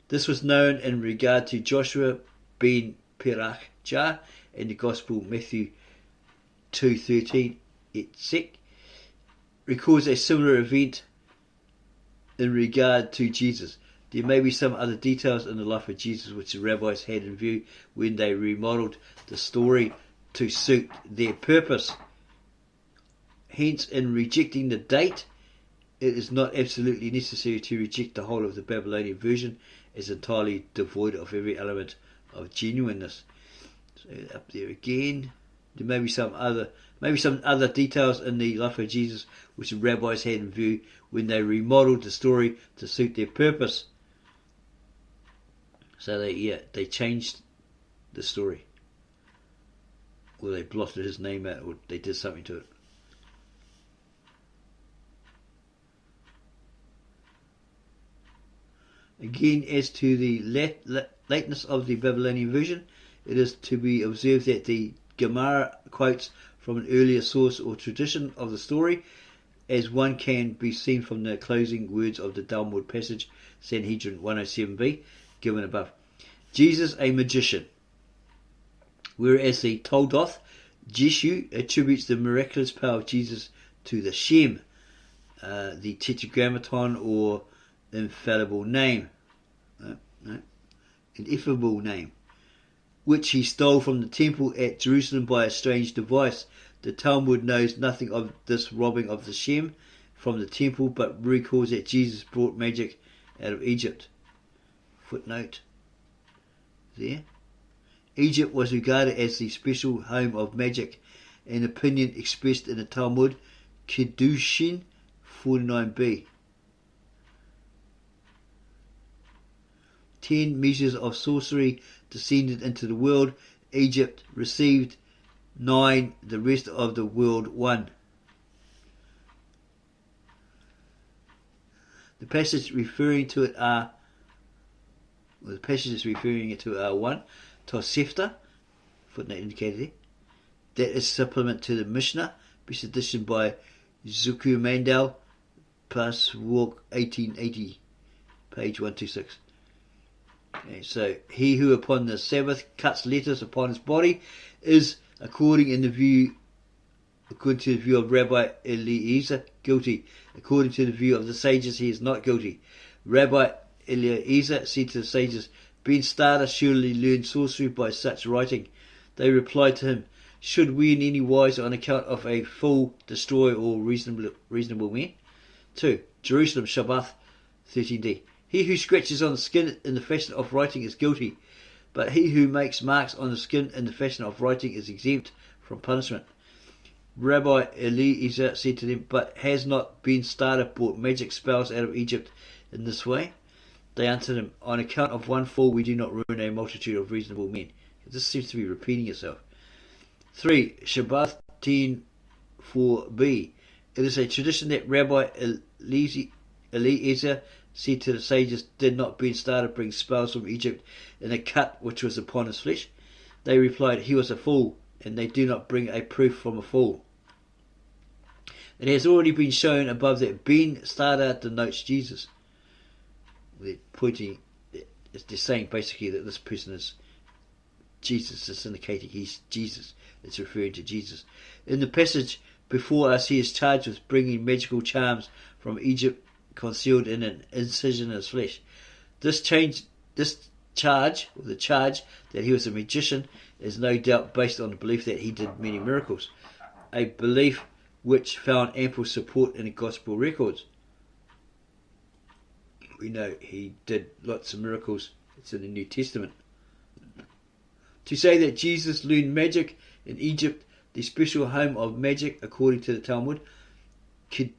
This was known in regard to Joshua ben Pirachjah in the Gospel Matthew 2:13. It records a similar event in regard to Jesus. There may be some other details in the life of Jesus which the rabbis had in view when they remodeled the story to suit their purpose. Hence, in rejecting the date, it is not absolutely necessary to reject the whole of the Babylonian version as entirely devoid of every element of genuineness. So up there again, there may be some other details in the life of Jesus which the rabbis had in view when they remodeled the story to suit their purpose. So they changed the story, or they blotted his name out, or they did something to it. Again, as to the lateness of the Babylonian version, it is to be observed that the Gemara quotes from an earlier source or tradition of the story, as one can be seen from the closing words of the Talmud passage, Sanhedrin 107b, given above. Jesus, a magician. Whereas the Toldoth, Jeshu attributes the miraculous power of Jesus to the Shem, the tetragrammaton or infallible name, ineffable name, which he stole from the temple at Jerusalem by a strange device. The Talmud knows nothing of this robbing of the Shem from the temple, but recalls that Jesus brought magic out of Egypt. Footnote there. Egypt was regarded as the special home of magic, an opinion expressed in the Talmud, Kedushin 49b. 10 measures of sorcery descended into the world. Egypt received 9, the rest of the world 1. The passages referring to it are 1, Tosefta, footnote indicated there. That is supplement to the Mishnah, best edition by Zuku Mandel, plus Walk 1880, page 126. Okay, so he who upon the Sabbath cuts letters upon his body is, according to the view of Rabbi Eliezer, guilty. According to the view of the sages, he is not guilty. Rabbi Eliezer said to the sages, Ben Starter surely learned sorcery by such writing. They replied to him, should we in any wise on account of a fool destroy all reasonable men? 2. Jerusalem Shabbat 13d. He who scratches on the skin in the fashion of writing is guilty, but he who makes marks on the skin in the fashion of writing is exempt from punishment. Rabbi Eliezer said to them, but has not Ben Starter brought magic spells out of Egypt in this way? They answered him, on account of one fool we do not ruin a multitude of reasonable men. This seems to be repeating itself. 3. Shabbat 10:4b. It is a tradition that Rabbi Eliezer said to the sages, did not Ben Starter bring spells from Egypt in a cut which was upon his flesh? They replied, he was a fool, and they do not bring a proof from a fool. It has already been shown above that Ben Starter denotes Jesus. They're saying basically that this person is Jesus. It's indicating he's Jesus. It's referring to Jesus. In the passage before us, he is charged with bringing magical charms from Egypt concealed in an incision in his flesh. The charge that he was a magician is no doubt based on the belief that he did many miracles, a belief which found ample support in the gospel records. we know he did lots of miracles. It's in the New Testament. To say that Jesus learned magic in Egypt, the special home of magic, according to the Talmud, Kiddushin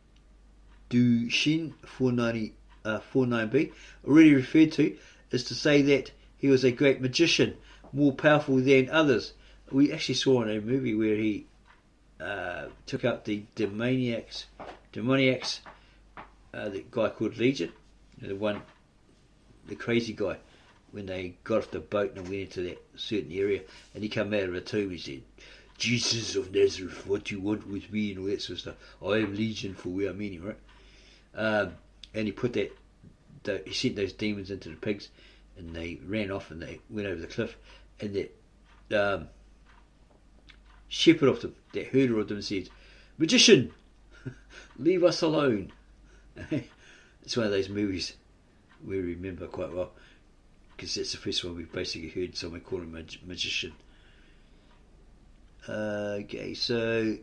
49b, already referred to, is to say that he was a great magician, more powerful than others. We actually saw in a movie where he took out the demoniacs, the guy called Legion, the crazy guy, when they got off the boat and went into that certain area, and he came out of a tomb. He said, "Jesus of Nazareth, what do you want with me?" and all that sort of stuff. I am Legion, for we are many, right? And he put he sent those demons into the pigs, and they ran off and they went over the cliff, and that shepherd of them, that herder of them, said, "Magician, leave us alone." It's one of those movies we remember quite well, because that's the first one we've basically heard someone call him a magician. Okay, so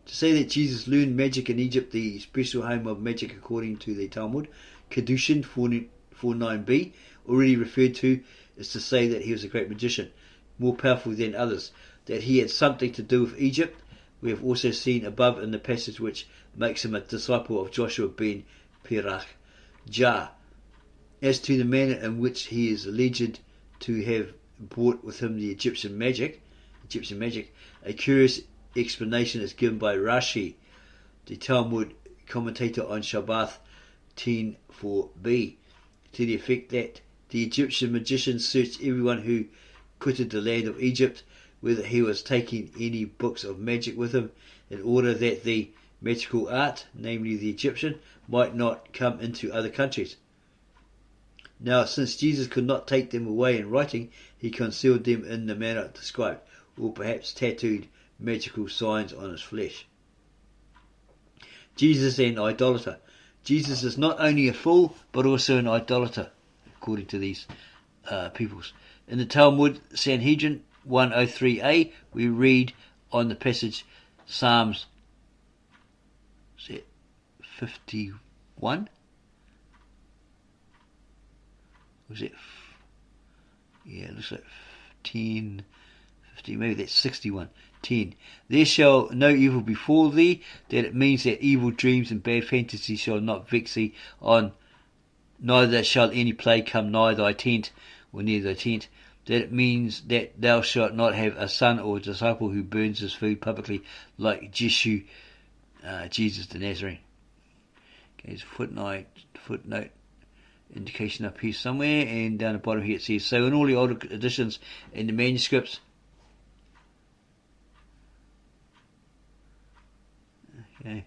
to say that Jesus learned magic in Egypt, the special home of magic according to the Talmud, Kiddushin 49b, already referred to, is to say that he was a great magician, more powerful than others, that he had something to do with Egypt. We have also seen above in the passage which makes him a disciple of Joshua ben Pirach-Jah. As to the manner in which he is alleged to have brought with him the Egyptian magic, a curious explanation is given by Rashi, the Talmud commentator on Shabbat 10:4b, to the effect that the Egyptian magicians searched everyone who quitted the land of Egypt, whether he was taking any books of magic with him, in order that the magical art, namely the Egyptian, might not come into other countries. Now, since Jesus could not take them away in writing, he concealed them in the manner described, or perhaps tattooed magical signs on his flesh. Jesus an idolater. Jesus is not only a fool, but also an idolater, according to these peoples. In the Talmud Sanhedrin 103a, we read on the passage Psalms 51. Was it? Yeah, it looks like 10, 50, maybe that's 61. 10. There shall no evil befall thee, that it means that evil dreams and bad fantasies shall not vex thee on, neither shall any plague come nigh thy tent, or near thy tent. That it means that thou shalt not have a son or a disciple who burns his food publicly, like Jesus the Nazarene. Okay, there's a footnote indication up here somewhere, and down the bottom here it says, so in all the older editions and the manuscripts, okay,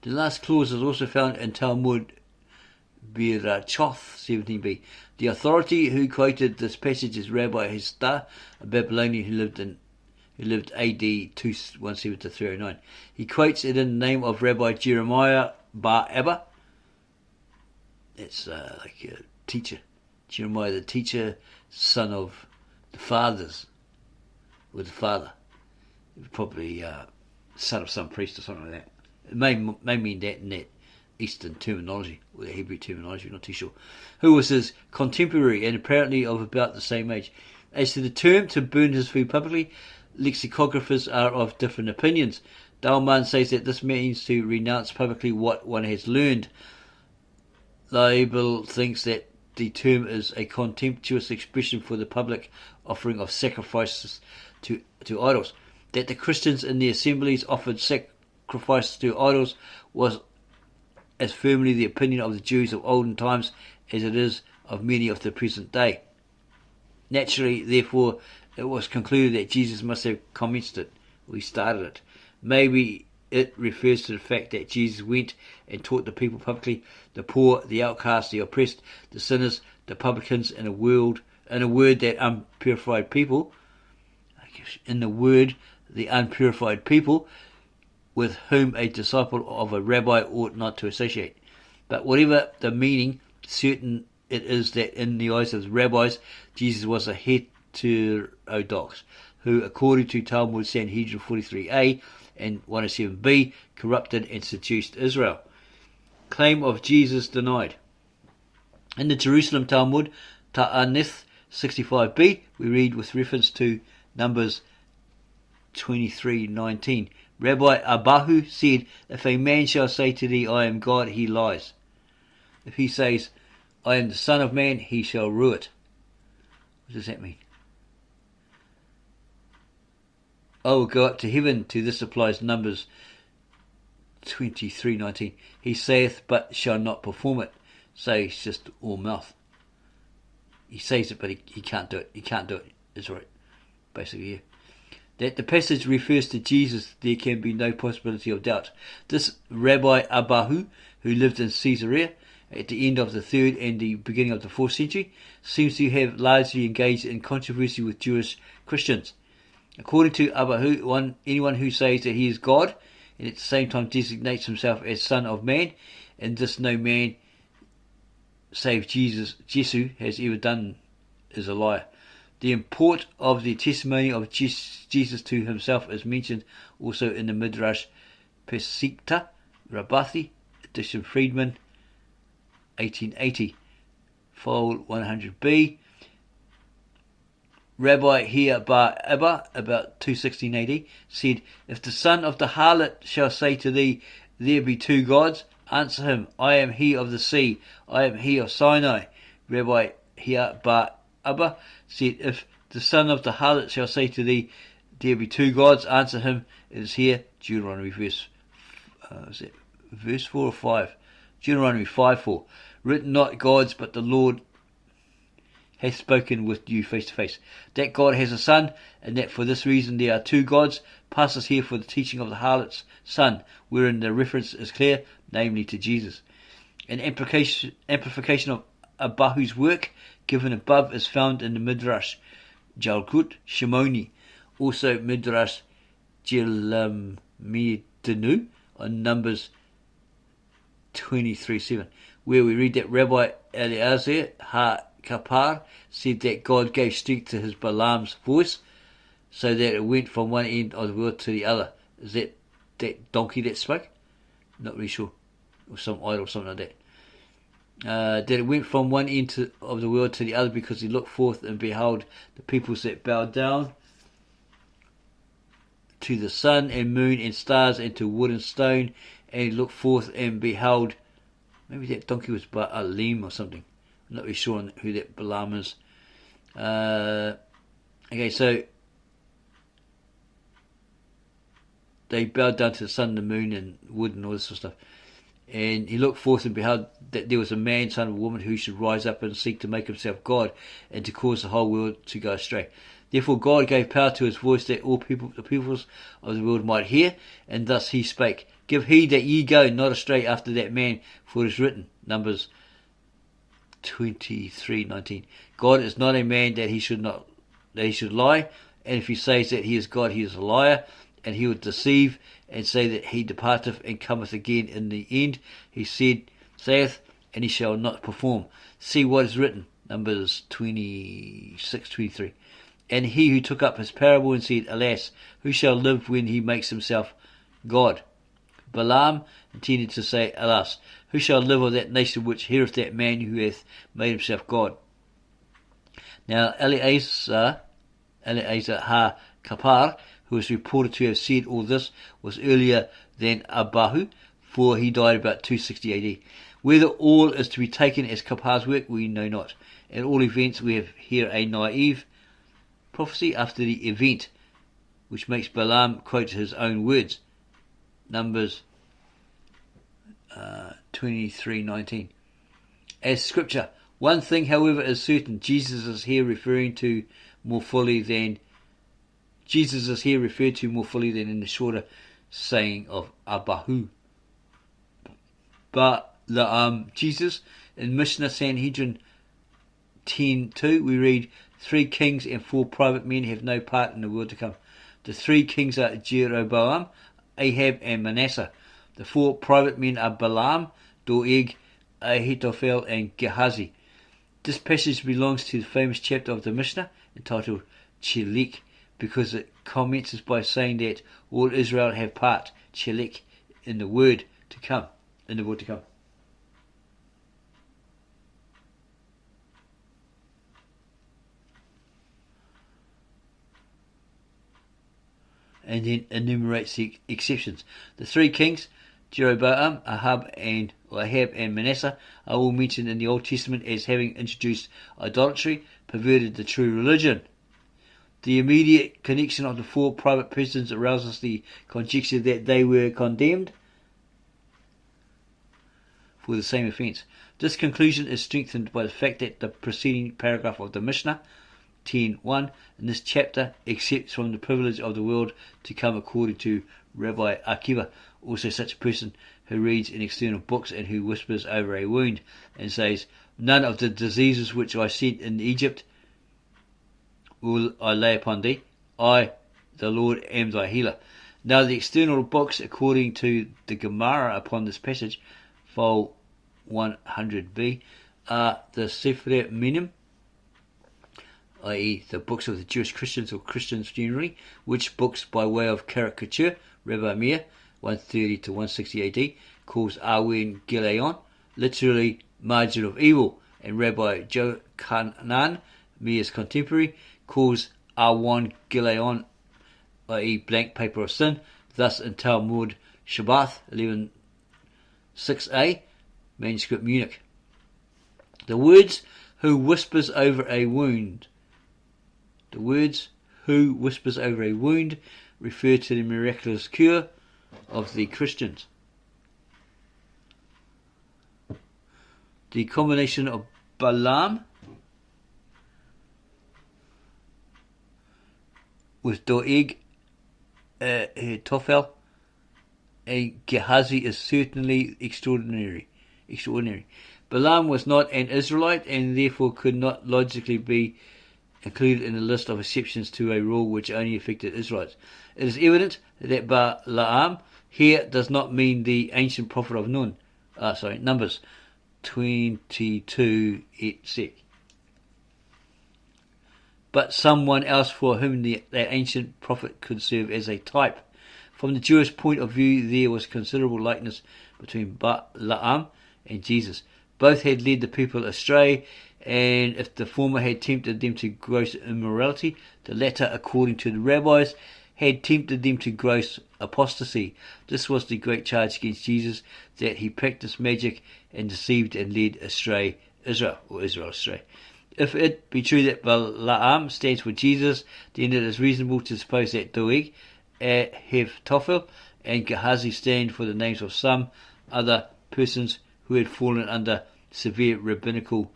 the last clause is also found in Talmud Birachoth 17b. The authority who quoted this passage is Rabbi Histah, a Babylonian who lived AD 217 to 309. He quotes it in the name of Rabbi Jeremiah Bar Abba. It's like a teacher. Jeremiah the teacher, son of the fathers, or the father. Probably son of some priest or something like that. It may mean that in that Eastern terminology, or the Hebrew terminology, not too sure. Who was his contemporary and apparently of about the same age. As to the term to burn his food publicly, lexicographers are of different opinions. Dalman says that this means to renounce publicly what one has learned. Leibel thinks that the term is a contemptuous expression for the public offering of sacrifices to idols. That the Christians in the assemblies offered sacrifices to idols was as firmly the opinion of the Jews of olden times as it is of many of the present day. Naturally, therefore, it was concluded that Jesus must have commenced it, or he started it. Maybe it refers to the fact that Jesus went and taught the people publicly, the poor, the outcast, the oppressed, the sinners, the publicans, in a word that unpurified people, the unpurified people, with whom a disciple of a rabbi ought not to associate. But whatever the meaning, certain it is that in the eyes of the rabbis, Jesus was a heterodox, who, according to Talmud Sanhedrin 43a and 107b, corrupted and seduced Israel. Claim of Jesus denied. In the Jerusalem Talmud, Ta'anith 65b, we read with reference to Numbers 23:19. Rabbi Abahu said, "If a man shall say to thee, I am God, he lies. If he says, I am the Son of Man, he shall rue it." What does that mean? I will go up to heaven. To this applies Numbers 23:19. He saith, but shall not perform it. So it's just all mouth. He says it, but he can't do it. He can't do it. That's right. Basically, yeah. That the passage refers to Jesus, there can be no possibility of doubt. This Rabbi Abahu, who lived in Caesarea at the end of the 3rd and the beginning of the 4th century, seems to have largely engaged in controversy with Jewish Christians. According to Abahu, anyone who says that he is God and at the same time designates himself as Son of Man, and this no man save Jesus has ever done, is a liar. The import of the testimony of Jesus to himself is mentioned also in the Midrash Pesikta, Rabbathi, edition Friedman, 1880, file 100b. Rabbi Hir Bar Abba, about 216 AD, said, "If the son of the harlot shall say to thee, there be two gods, answer him, I am he of the sea, I am he of Sinai." Rabbi Hir Bar Abba said, "If the son of the harlot shall say to thee, there be two gods, answer him, it is here." Deuteronomy verse 4 or 5? Deuteronomy 5:4. "Written not gods, but the Lord hath spoken with you face to face." That God has a son, and that for this reason there are two gods, passes here for the teaching of the harlot's son, wherein the reference is clear, namely to Jesus. An amplification of Abahu's work given above is found in the Midrash Jalkut Shimoni, also Midrash Jelamidenu on Numbers 23:7, where we read that Rabbi Eliezer HaKapar said that God gave strength to his Balaam's voice so that it went from one end of the world to the other. Is that donkey that spoke? Not really sure. Or some idol or something like that. That it went from one end of the world to the other because he looked forth and beheld the peoples that bowed down to the sun and moon and stars and to wood and stone, and he looked forth and beheld, maybe that donkey was Baalim or something. I'm not really sure on who that Balaam is. Okay, so they bowed down to the sun, the moon and wood and all this sort of stuff. And he looked forth and beheld that there was a man, son of a woman, who should rise up and seek to make himself God and to cause the whole world to go astray. Therefore God gave power to his voice that all the peoples of the world might hear, and thus he spake, "Give heed that ye go not astray after that man, for it is written," Numbers 23:19. "God is not a man that he should lie, and if he says that he is God, he is a liar, and he would deceive and say that he departeth and cometh again in the end. He saith, and he shall not perform. See what is written," Numbers 26:23. "And he who took up his parable and said, Alas, who shall live when he makes himself God?" Balaam intended to say, "Alas, who shall live of that nation which heareth that man who hath made himself God?" Now Eliezer HaKapar, who is reported to have said all this, was earlier than Abahu, for he died about 260 AD. Whether all is to be taken as Kapar's work, we know not. At all events, we have here a naive prophecy after the event, which makes Balaam quote his own words. Numbers 23:19. As scripture. One thing, however, is certain: Jesus is here referred to more fully than in the shorter saying of Abahu. Balaam, Jesus. In Mishnah Sanhedrin 10:2, we read, 3 kings and 4 private men have no part in the world to come. The 3 kings are Jeroboam, Ahab, and Manasseh. The 4 private men are Balaam, Doeg, Ahitophel, and Gehazi. This passage belongs to the famous chapter of the Mishnah, entitled Chelek, because it commences by saying that all Israel have part, Chelek, in the word to come. And then enumerates the exceptions. The three kings, Jeroboam, Ahab and Manasseh, are all mentioned in the Old Testament as having introduced idolatry, perverted the true religion. The immediate connection of the four private persons arouses the conjecture that they were condemned for the same offence. This conclusion is strengthened by the fact that the preceding paragraph of the Mishnah, 10:1, in this chapter accepts from the privilege of the world to come according to Rabbi Akiva, also such a person who reads in external books and who whispers over a wound and says, "None of the diseases which I sent in Egypt will I lay upon thee. I, the Lord, am thy healer." Now the external books, according to the Gemara upon this passage, Vol 100b, are the Sefer Minim, i.e. the books of the Jewish Christians or Christians generally, which books by way of caricature, Rabbi Meir, 130 to 160 AD, calls Arwen Gileon, literally margin of evil, and Rabbi Jochanan, Meir's contemporary, calls Arwan Gileon, i.e. blank paper of sin, thus in Talmud Shabbat 11.6a, manuscript Munich. The words "who whispers over a wound" refer to the miraculous cure of the Christians. The combination of Balaam with Doeg, Tophel, and Gehazi is certainly extraordinary. Balaam was not an Israelite and therefore could not logically be included in the list of exceptions to a rule which only affected Israelites. It is evident that Balaam here does not mean the ancient prophet of Numbers 22 etc., but someone else for whom that ancient prophet could serve as a type. From the Jewish point of view, there was considerable likeness between Balaam and Jesus. Both had led the people astray, and if the former had tempted them to gross immorality, the latter, according to the rabbis, had tempted them to gross apostasy. This was the great charge against Jesus, that he practiced magic and deceived and led astray Israel astray. If it be true that Balaam stands for Jesus, then it is reasonable to suppose that Doeg, Ahitophel, and Gehazi stand for the names of some other persons who had fallen under severe rabbinical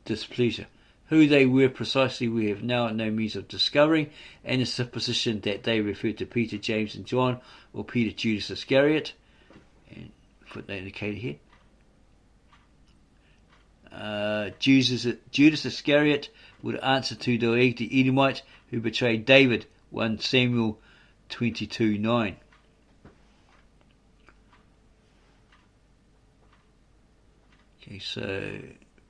displeasure. Who they were precisely we have now no means of discovering, and the supposition that they referred to Peter, James and John, or Peter, Judas Iscariot, and footnote indicated here. Judas Iscariot would answer to Doeg the Edomite who betrayed David, 1 Samuel 22:9. Okay, so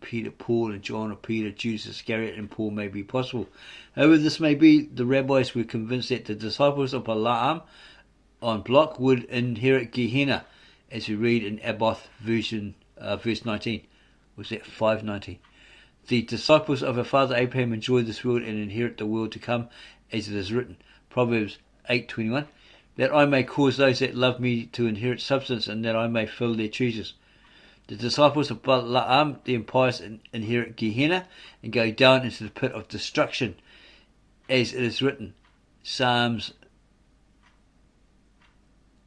Peter, Paul and John, or Peter, Judas Iscariot and Paul may be possible. However this may be, the rabbis were convinced that the disciples of Balaam en bloc would inherit Gehenna, as we read in Abboth version, verse 19. Was that 5:19? The disciples of our father Abraham enjoy this world and inherit the world to come, as it is written, Proverbs 8:21, that I may cause those that love me to inherit substance, and that I may fill their treasures. The disciples of Balaam, the impious, inherit Gehenna and go down into the pit of destruction, as it is written, Psalms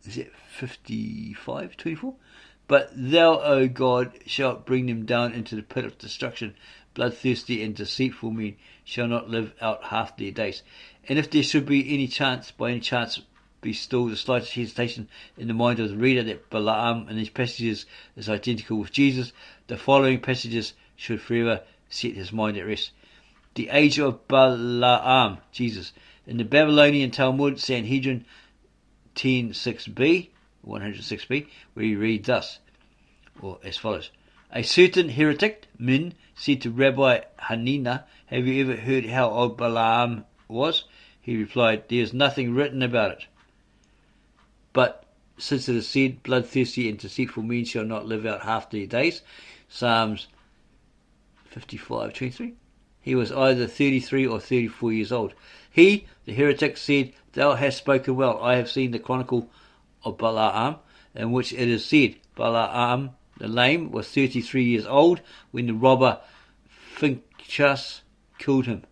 55:24? But thou, O God, shalt bring them down into the pit of destruction. Bloodthirsty and deceitful men shall not live out half their days. And if there should be by any chance, be still the slightest hesitation in the mind of the reader that Balaam in these passages is identical with Jesus, the following passages should forever set his mind at rest. The age of Balaam, Jesus. In the Babylonian Talmud, Sanhedrin 10:6b, 106b, where you read thus, or as follows. A certain heretic, Min, said to Rabbi Hanina, "Have you ever heard how old Balaam was?" He replied, "There is nothing written about it. But since it is said, bloodthirsty and deceitful men shall not live out half their days," Psalms 55:23, he was either 33 or 34 years old. He, the heretic, said, "Thou hast spoken well. I have seen the chronicle of Balaam, in which it is said, Balaam the lame was 33 years old when the robber Phinehas killed him."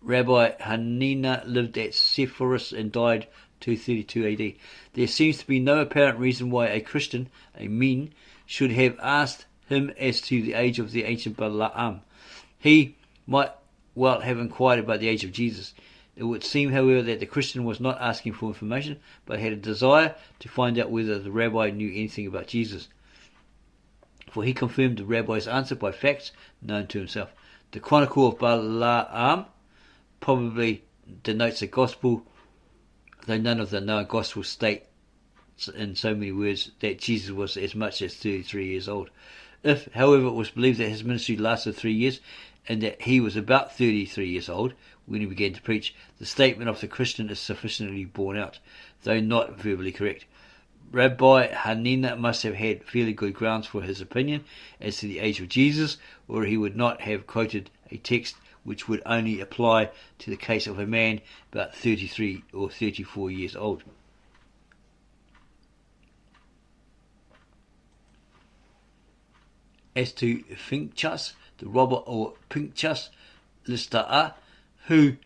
Rabbi Hanina lived at Sepphoris and died 232 AD. There seems to be no apparent reason why a Christian, a Min, should have asked him as to the age of the ancient Balaam. He might well have inquired about the age of Jesus. It would seem, however, that the Christian was not asking for information, but had a desire to find out whether the rabbi knew anything about Jesus. For he confirmed the rabbi's answer by facts known to himself. The Chronicle of Balaam probably denotes a gospel, though none of the known gospels state in so many words that Jesus was as much as 33 years old. If, however, it was believed that his ministry lasted 3 years, and that he was about 33 years old when he began to preach, the statement of the Christian is sufficiently borne out, though not verbally correct. Rabbi Hanina must have had fairly good grounds for his opinion as to the age of Jesus, or he would not have quoted a text which would only apply to the case of a man about 33 or 34 years old. As to Phinehas, the robber, or Phinehas Lista'a, who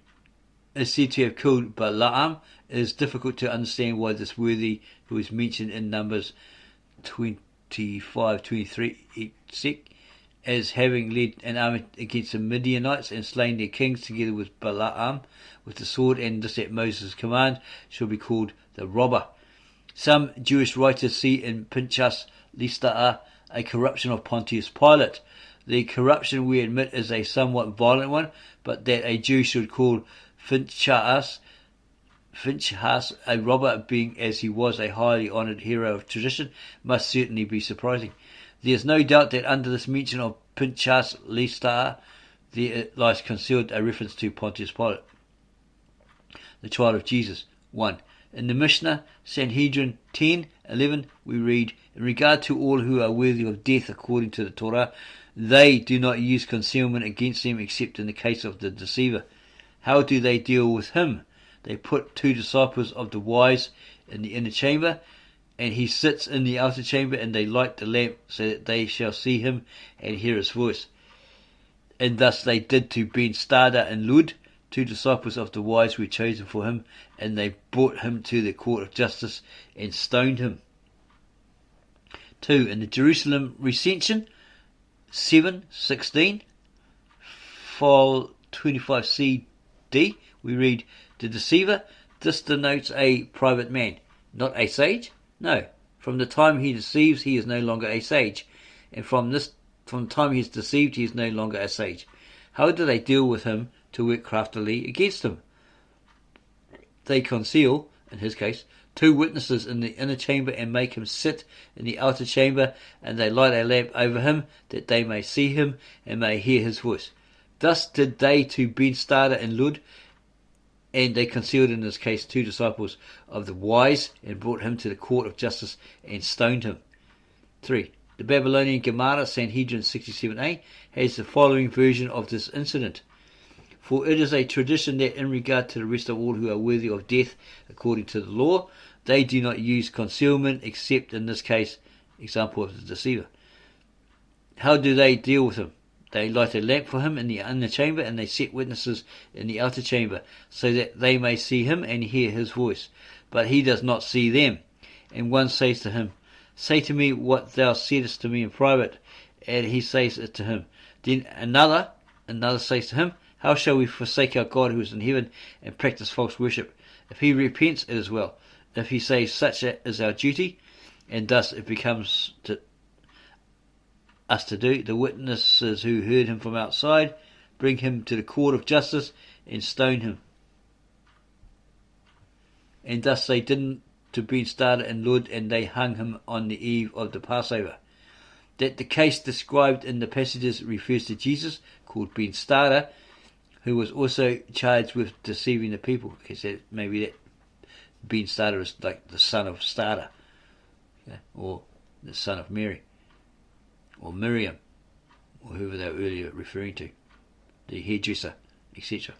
is said to have killed Balaam, it is difficult to understand why this worthy, who is mentioned in Numbers 25:23, as having led an army against the Midianites and slain their kings together with Balaam with the sword, and this at Moses' command, shall be called the robber. Some Jewish writers see in Phinehas Lista'a a corruption of Pontius Pilate. The corruption, we admit, is a somewhat violent one, but that a Jew should call Phinehas a robber, being as he was a highly honoured hero of tradition, must certainly be surprising. There is no doubt that under this mention of Phinehas Lista'a there lies concealed a reference to Pontius Pilate, the trial of Jesus. 1. In the Mishnah, Sanhedrin 10:11, we read, "In regard to all who are worthy of death according to the Torah, they do not use concealment against them except in the case of the deceiver. How do they deal with him? They put 2 disciples of the wise in the inner chamber, and he sits in the outer chamber, and they light the lamp so that they shall see him and hear his voice. And thus they did to Ben Stada and Lud. 2 disciples of the wise were chosen for him, and they brought him to the court of justice and stoned him." 2. In the Jerusalem recension 7:16, file 25 CD, we read, "The deceiver." This denotes a private man, not a sage. No, from the time he deceives, he is no longer a sage, and from the time he is deceived, he is no longer a sage. How do they deal with him to work craftily against him? They conceal, in his case, 2 witnesses in the inner chamber and make him sit in the outer chamber, and they light a lamp over him that they may see him and may hear his voice. Thus did they to Ben Stada and Lud, and they concealed in this case 2 disciples of the wise and brought him to the court of justice and stoned him. 3. The Babylonian Gemara, Sanhedrin 67a, has the following version of this incident. "For it is a tradition that in regard to the rest of all who are worthy of death according to the law, they do not use concealment except in this case," example of the deceiver. How do they deal with him? They light a lamp for him in the inner chamber, and they set witnesses in the outer chamber, so that they may see him and hear his voice. But he does not see them. And one says to him, "Say to me what thou saidst to me in private." And he says it to him. Then another says to him, "How shall we forsake our God who is in heaven and practice false worship? If he repents, it is well. If he says such is our duty, and thus it becomes us to do, the witnesses who heard him from outside bring him to the court of justice and stone him." And thus they did to Ben Stada and Lud, and they hung him on the eve of the Passover. that the case described in the passages refers to Jesus, called Ben Starter, who was also charged with deceiving the people. Okay, so maybe that Ben Starter is like the son of Starter, or the son of Mary, or Miriam, or whoever they were earlier referring to, the hairdresser, etc.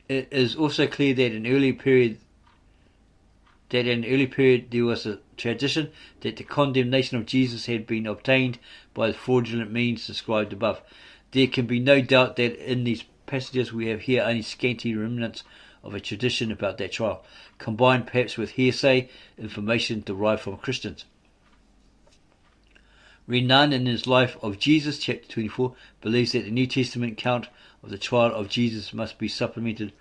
It is also clear that in an early period there was a tradition that the condemnation of Jesus had been obtained by the fraudulent means described above. There can be no doubt that in these passages we have here only scanty remnants of a tradition about that trial, combined perhaps with hearsay information derived from Christians. Renan, in his Life of Jesus, chapter 24, believes that the New Testament account of the trial of Jesus must be supplemented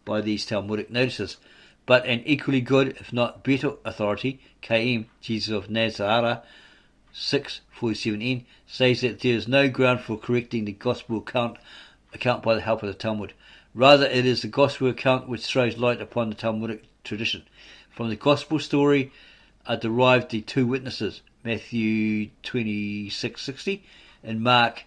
by these Talmudic notices. But an equally good, if not better authority, K.M. Jesus of Nazareth, 647n, says that there is no ground for correcting the Gospel account by the help of the Talmud. Rather, it is the Gospel account which throws light upon the Talmudic tradition. From the Gospel story are derived the two witnesses, Matthew 26:60 and Mark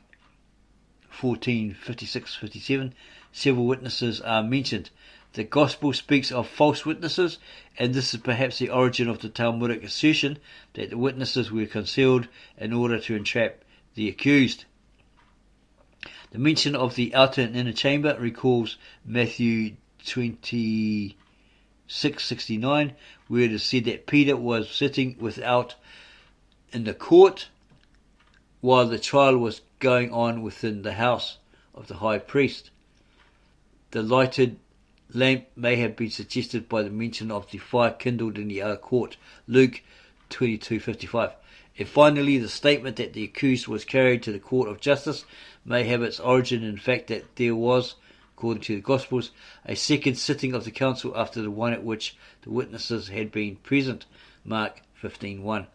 14:56-57. Several witnesses are mentioned. The Gospel speaks of false witnesses, and this is perhaps the origin of the Talmudic assertion that the witnesses were concealed in order to entrap the accused. The mention of the outer and inner chamber recalls Matthew 26:69, where it is said that Peter was sitting without in the court while the trial was going on within the house of the high priest. The lighted lamp may have been suggested by the mention of the fire kindled in the outer court, Luke 22:55. And finally, the statement that the accused was carried to the court of justice may have its origin in the fact that there was, according to the Gospels, a second sitting of the council after the one at which the witnesses had been present, Mark 15:1.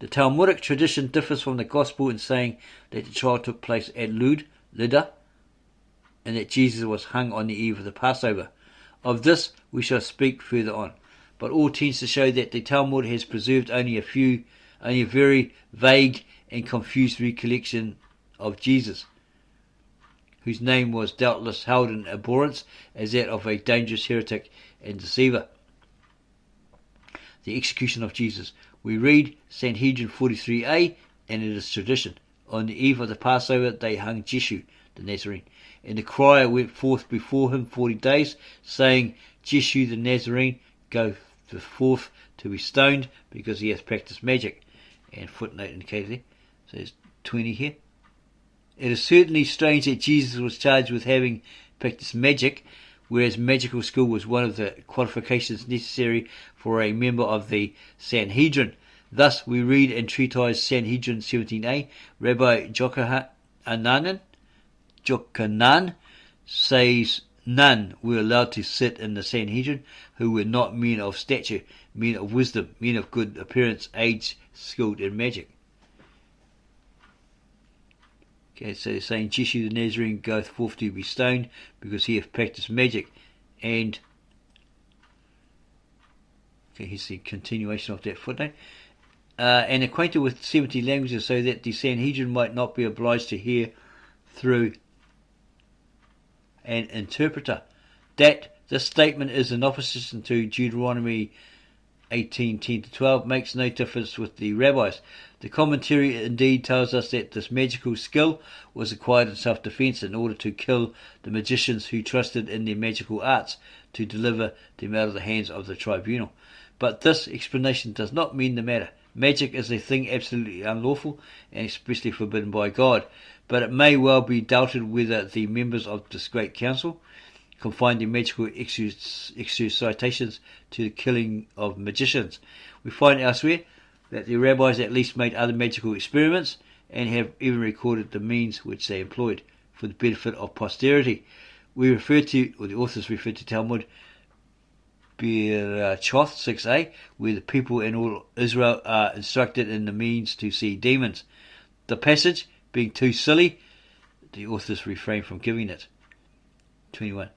The Talmudic tradition differs from the Gospel in saying that the trial took place at Lydda, and that Jesus was hung on the eve of the Passover. Of this we shall speak further on, but all tends to show that the Talmud has preserved only a very vague and confused recollection of Jesus, whose name was doubtless held in abhorrence as that of a dangerous heretic and deceiver. The execution of Jesus. We read Sanhedrin 43a, and it is tradition. On the eve of the Passover they hung Jeshu, the Nazarene, and the crier went forth before him 40 days, saying, Jeshu the Nazarene goeth forth to be stoned, because he hath practised magic. And footnote indicated there. So there's 20 here. It is certainly strange that Jesus was charged with having practiced magic, whereas magical skill was one of the qualifications necessary for a member of the Sanhedrin. Thus, we read in Treatise Sanhedrin 17a, Rabbi Jochanan says none were allowed to sit in the Sanhedrin who were not men of stature, men of wisdom, men of good appearance, aged, skilled in magic. Okay, so they're saying Jeshu the Nazarene goeth forth to be stoned because he hath practised magic. And okay, here's the continuation of that footnote. And acquainted with 70 languages, so that the Sanhedrin might not be obliged to hear through an interpreter. That this statement is in opposition to Deuteronomy 18:10-12 makes no difference with the rabbis. The commentary indeed tells us that this magical skill was acquired in self-defense in order to kill the magicians who trusted in their magical arts to deliver them out of the hands of the tribunal. But this explanation does not mean the matter. Magic is a thing absolutely unlawful and expressly forbidden by God, but it may well be doubted whether the members of this great council confined their magical exercitations to the killing of magicians. We find elsewhere that the rabbis at least made other magical experiments and have even recorded the means which they employed for the benefit of posterity. The authors refer to Talmud Berchoth 6a, where the people in all Israel are instructed in the means to see demons. The passage being too silly, the authors refrain from giving it. 21.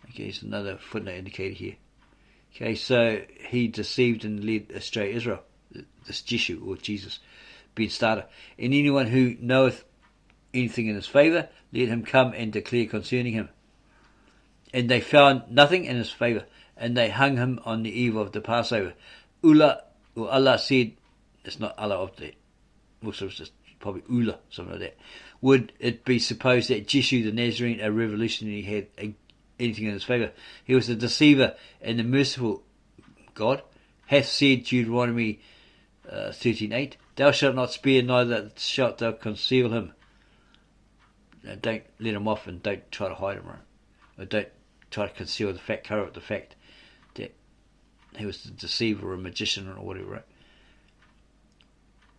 Okay, there's another footnote indicated here. Okay, so he deceived and led astray Israel, this Jeshu or Jesus. been started. And anyone who knoweth anything in his favour, let him come and declare concerning him. And they found nothing in his favour, and they hung him on the eve of the Passover. Allah said, it's not Allah of the Muslims, it's probably Ula, something like that. Would it be supposed that Jeshu the Nazarene, a revolutionary, had anything in his favour? He was the deceiver and the merciful God. Hath said, Deuteronomy 13:8, thou shalt not spare, neither shalt thou conceal him. Now, don't let him off, and don't try to hide him, right? Or don't try to conceal the fact, cover up the fact that he was the deceiver or a magician or whatever, right?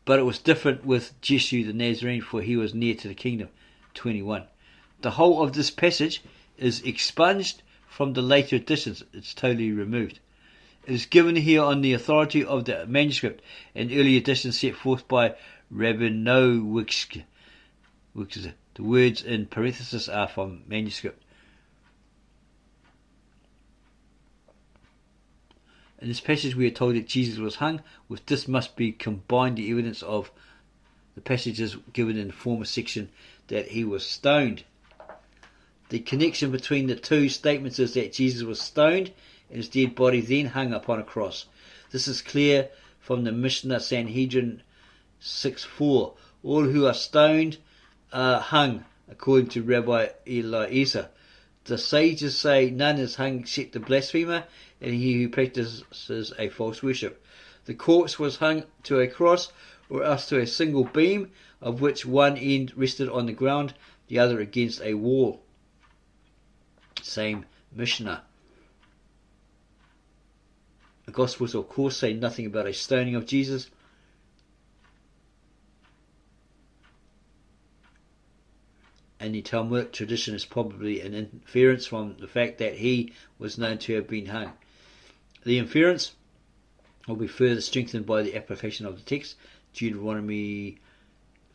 But it was different with Jeshu the Nazarene, for he was near to the kingdom. 21. The whole of this passage is expunged from the later editions. It's totally removed. It is given here on the authority of the manuscript and early editions set forth by Rabbis. The words in parenthesis are from manuscript. In this passage we are told that Jesus was hung. With this must be combined the evidence of the passages given in the former section that he was stoned. The connection between the two statements is that Jesus was stoned and his dead body then hung upon a cross. This is clear from the Mishnah Sanhedrin 6:4. All who are stoned are hung, according to Rabbi Eliezer. The sages say none is hung except the blasphemer and he who practices a false worship. The corpse was hung to a cross or else to a single beam, of which one end rested on the ground, the other against a wall. Same Mishnah. The Gospels, of course, say nothing about a stoning of Jesus. And the Talmudic tradition is probably an inference from the fact that he was known to have been hung. The inference will be further strengthened by the application of the text. Deuteronomy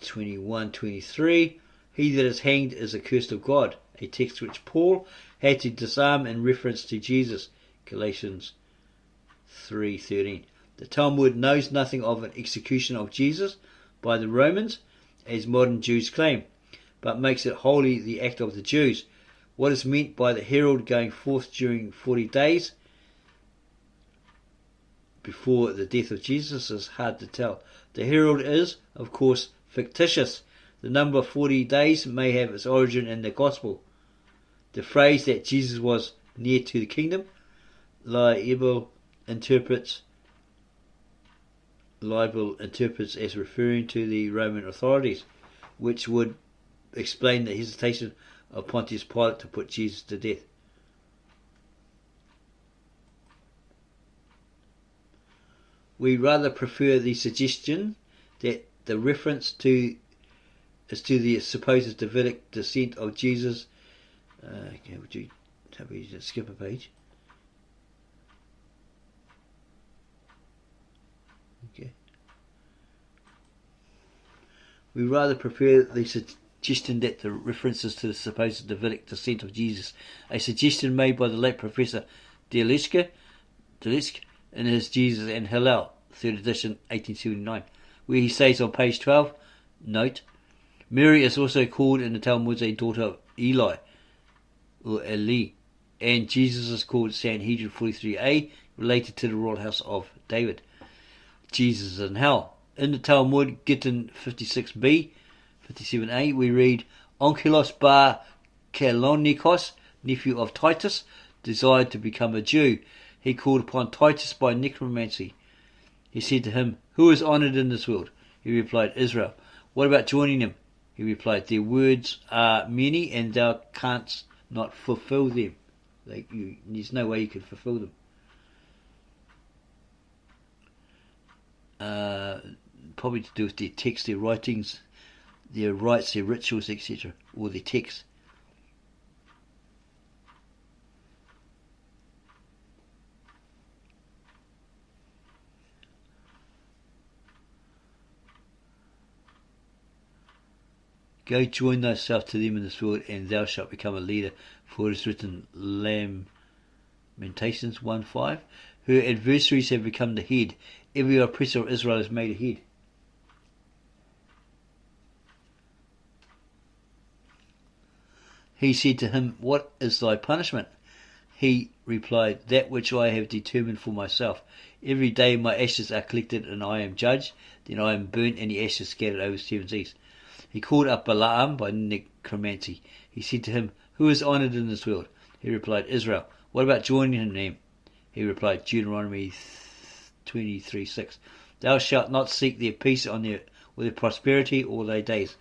21:23. He that is hanged is accursed of God, a text which Paul had to disarm in reference to Jesus. Galatians 3:13. The Talmud knows nothing of an execution of Jesus by the Romans, as modern Jews claim, but makes it wholly the act of the Jews. What is meant by the herald going forth during 40 days before the death of Jesus is hard to tell. The herald is, of course, fictitious. The number 40 days may have its origin in the Gospel. The phrase that Jesus was near to the kingdom, Libel interprets as referring to the Roman authorities, which would explain the hesitation of Pontius Pilate to put Jesus to death. We rather prefer the suggestion that the reference is to the supposed Davidic descent of Jesus. Okay, would you skip a page? Okay. We rather prefer the suggestion that the references to the supposed Davidic descent of Jesus, a suggestion made by the late Professor Delitzsch in his Jesus and Hillel, 3rd edition, 1879, where he says on page 12, note, Mary is also called in the Talmud a daughter of Eli, or Eli, and Jesus is called Sanhedrin 43a, related to the royal house of David. Jesus is in hell. In the Talmud, Gittin 56b, 57a, we read, Onkelos bar Kalonikos, nephew of Titus, desired to become a Jew. He called upon Titus by necromancy. He said to him, who is honoured in this world? He replied, Israel. What about joining him? He replied, their words are many and thou canst not fulfill them. There's no way you can fulfill them. Probably to do with their text, their writings, their rites, their rituals, etc. Or their texts. Go join thyself to them in this world, and thou shalt become a leader. For it is written, Lamentations 1:5, her adversaries have become the head. Every oppressor of Israel is made a head. He said to him, "What is thy punishment?" He replied, "That which I have determined for myself. Every day my ashes are collected and I am judged. Then I am burnt and the ashes scattered over 7 seas." He called up Balaam by necromancy. He said to him, "Who is honoured in this world?" He replied, "Israel. What about joining him?" He replied, Deuteronomy 23:6. "Thou shalt not seek their peace or their prosperity all thy days."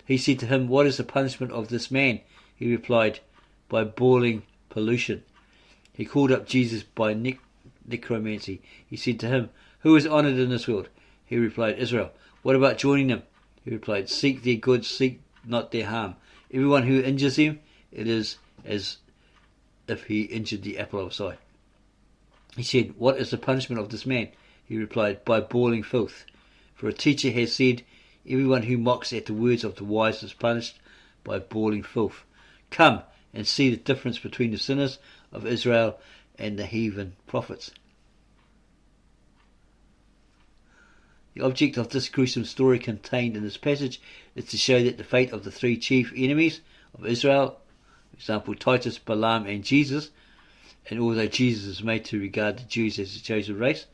He said to him, "What is the punishment of this man?" He replied, "By boiling pollution." He called up Jesus by necromancy. He said to him, "Who is honoured in this world?" He replied, "Israel. What about joining them?" He replied, "Seek their good, seek not their harm. Everyone who injures them, it is as if he injured the apple of his eye." He said, "What is the punishment of this man?" He replied, "By boiling filth. For a teacher has said, everyone who mocks at the words of the wise is punished by boiling filth. Come and see the difference between the sinners of Israel and the heathen prophets." The object of this gruesome story contained in this passage is to show that the fate of the 3 chief enemies of Israel, for example Titus, Balaam and Jesus, and although Jesus is made to regard the Jews as a chosen race,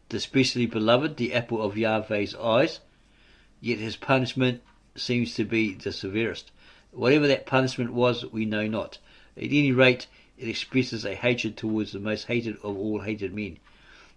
the especially beloved, the apple of Yahweh's eyes, yet his punishment seems to be the severest. Whatever that punishment was, we know not. At any rate, it expresses a hatred towards the most hated of all hated men.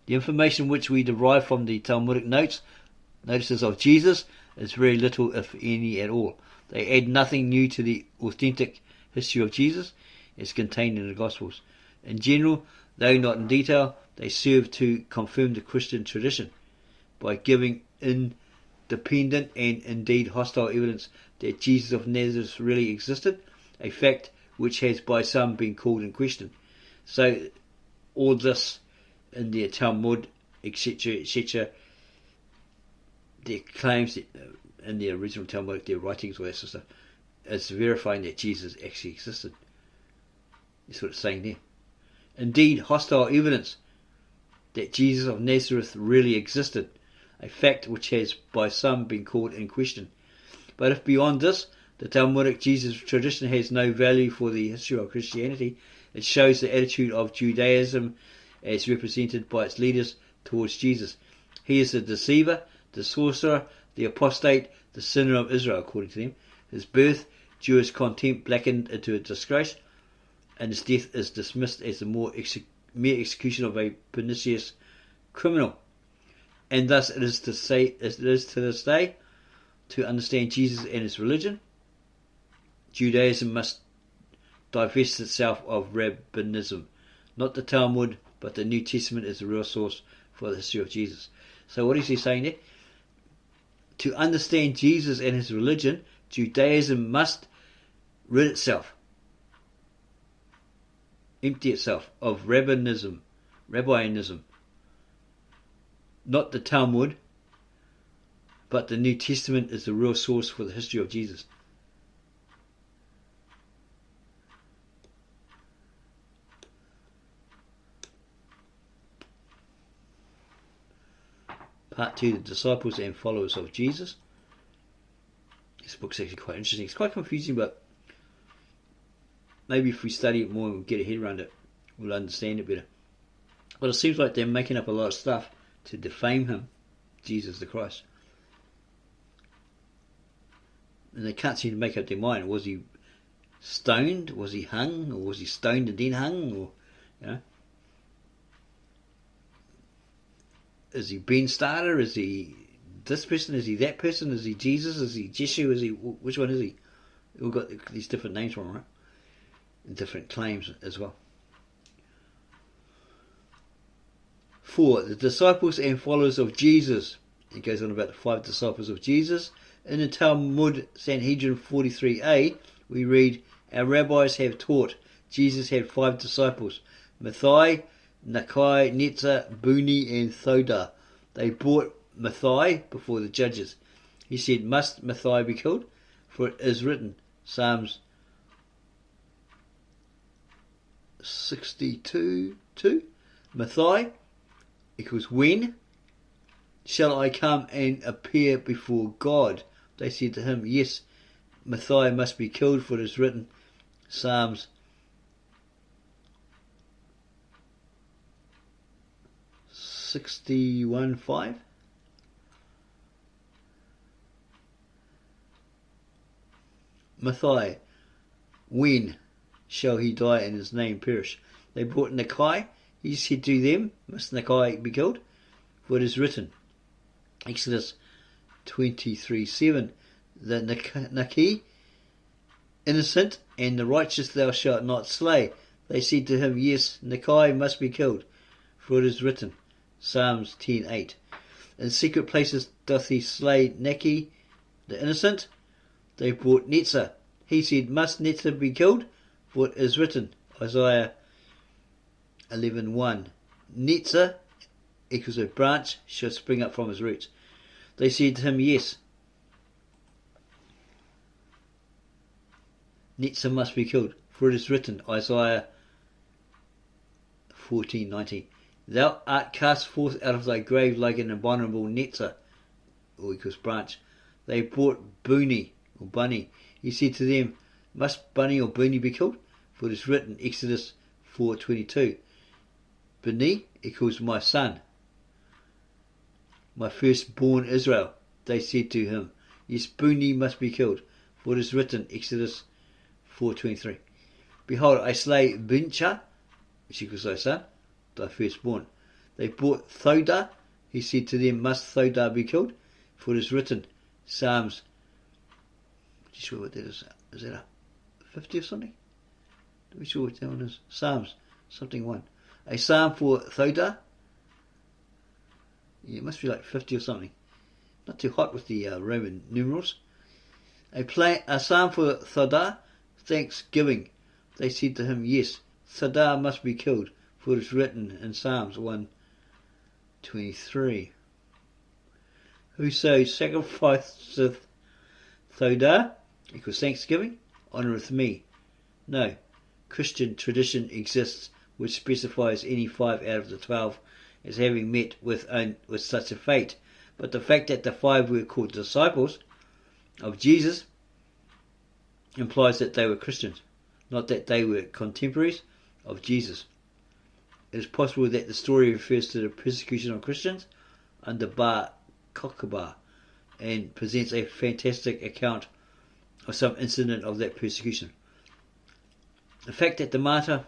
The information which we derive from the Talmudic notices of Jesus is very little, if any at all. They add nothing new to the authentic history of Jesus as contained in the Gospels. In general, though not in detail, they serve to confirm the Christian tradition by giving independent and indeed hostile evidence that Jesus of Nazareth really existed, a fact which has by some been called in question. So all this in their Talmud, etc., their claims in the original Talmud, their writings, all that sort of stuff, is verifying that Jesus actually existed. That's what it's saying there. Indeed, hostile evidence that Jesus of Nazareth really existed, a fact which has by some been called in question. But if beyond this, the Talmudic Jesus tradition has no value for the history of Christianity, it shows the attitude of Judaism as represented by its leaders towards Jesus. He is the deceiver, the sorcerer, the apostate, the sinner of Israel, according to them. His birth, Jewish contempt blackened into a disgrace, and his death is dismissed as the mere execution of a pernicious criminal. And thus it is to this day, to understand Jesus and his religion, Judaism must divest itself of rabbinism. Not the Talmud, but the New Testament is the real source for the history of Jesus. So what is he saying there? To understand Jesus and his religion, Judaism must rid itself, empty itself of rabbinism. Not the Talmud, but the New Testament is the real source for the history of Jesus. Part 2, the disciples and followers of Jesus. This book's actually quite interesting. It's quite confusing, but maybe if we study it more and we'll get a head around it, we'll understand it better. But it seems like they're making up a lot of stuff to defame him, Jesus the Christ. And they can't seem to make up their mind. Was he stoned? Was he hung? Or was he stoned and then hung? Or, you know, is he Ben Starter? Is he this person? Is he that person? Is he Jesus? Is he Jeshua? Is he, which one is he? We've got these different names for him, right? And different claims as well. 4. The disciples and followers of Jesus. It goes on about the 5 disciples of Jesus. In the Talmud Sanhedrin 43a, we read, "Our rabbis have taught Jesus had 5 disciples, Matthias, Nakai, Netza, Buni and Thoda. They brought Matthias before the judges. He said, 'Must Matthias be killed? For it is written,' Psalms 62:2, Matthias equals, 'When shall I come and appear before God?' They said to him, 'Yes, Matthias must be killed, for it is written, Psalms 61:5. Mathai, when shall he die and his name perish? They brought Nakai. He said to them, must Nakai be killed? For it is written, Exodus 23:7, the Naki, innocent, and the righteous thou shalt not slay. They said to him, yes, Nakai must be killed, for it is written, Psalms 10:8. In secret places doth he slay Naki, the innocent. They brought Netzer. He said, must Netzer be killed? For it is written, Isaiah 11:1. Netzer equals a branch shall spring up from his roots. They said to him, yes, Netzer must be killed, for it is written, Isaiah 14:19. Thou art cast forth out of thy grave like an abominable Netzer, or equals branch. They brought Bunny, or Bunny. He said to them, must Bunny or Bunny be killed? For it is written, Exodus 4:22. Bunny equals my son, my firstborn Israel. They said to him, yes, Bunny must be killed, for it is written, Exodus 4:23. Behold, I slay Bincha, which equals thy son, thy firstborn. They brought Thoda. He said to them, must Thoda be killed? For it is written, Psalms, not sure what that is. Is that a 50 or something? Not be sure what that one is. Psalms, something 1. A psalm for Thoda. Yeah, it must be like 50 or something. Not too hot with the Roman numerals. A psalm for Thoda, thanksgiving. They said to him, yes, Thoda must be killed, for it is written in Psalms 1:23. Whoso sacrificeth Thoda equals thanksgiving, honoureth me. No, Christian tradition exists which specifies any 5 out of the 12 as having met with such a fate. But the fact that the 5 were called disciples of Jesus implies that they were Christians, not that they were contemporaries of Jesus. It is possible that the story refers to the persecution of Christians under Bar Kokhba and presents a fantastic account of some incident of that persecution. The fact that the martyrdom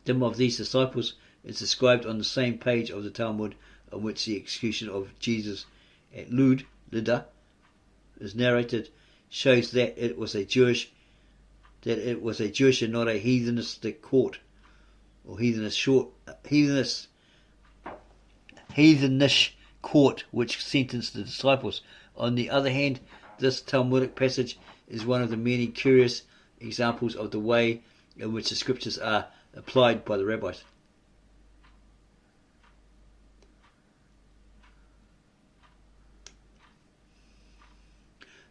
of these disciples is described on the same page of the Talmud on which the execution of Jesus at Lydda is narrated shows that it was a Jewish and not a heathenistic court, or heathenish court which sentenced the disciples. On the other hand, this Talmudic passage is one of the many curious examples of the way in which the scriptures are applied by the rabbis.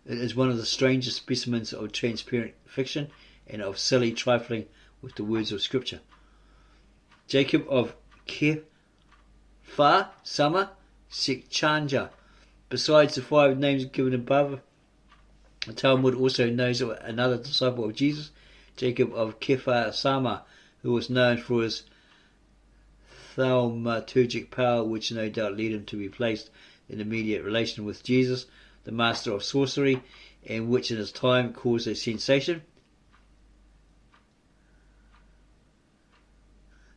It is one of the strangest specimens of transparent fiction and of silly trifling with the words of scripture. Jacob of Kepha Sama Sekchanja. Besides the 5 names given above, the Talmud also knows of another disciple of Jesus, Jacob of Kepha Sama, who was known for his thaumaturgic power, which no doubt led him to be placed in immediate relation with Jesus, the master of sorcery, and which in his time caused a sensation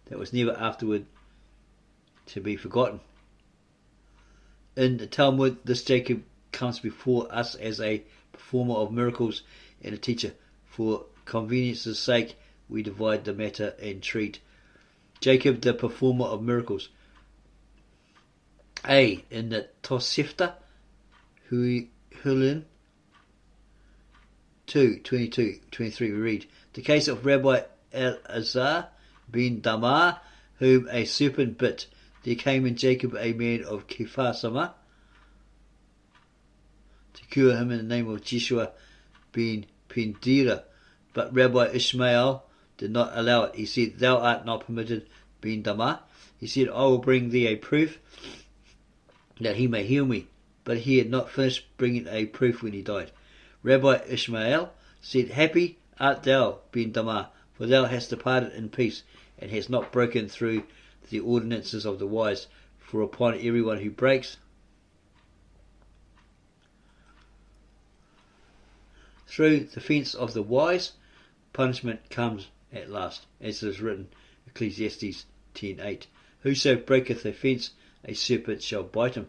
that was never afterward to be forgotten. In the Talmud, this Jacob comes before us as a performer of miracles and a teacher. For convenience's sake, we divide the matter and treat Jacob, the performer of miracles. A. In the Tosefta, Hulin 2:22-23, we read, the case of Rabbi Elazar ben Damar, whom a serpent bit. There came in Jacob a man of Kepha Sama to cure him in the name of Jeshua ben Pendira. But Rabbi Ishmael did not allow it. He said, thou art not permitted, ben Damar. He said, I will bring thee a proof that he may heal me. But he had not finished bringing a proof when he died. Rabbi Ishmael said, happy art thou, Ben Damar, for thou hast departed in peace, and hast not broken through the ordinances of the wise, for upon everyone who breaks through the fence of the wise, punishment comes at last, as it is written, Ecclesiastes 10:8. Whoso breaketh a fence, a serpent shall bite him.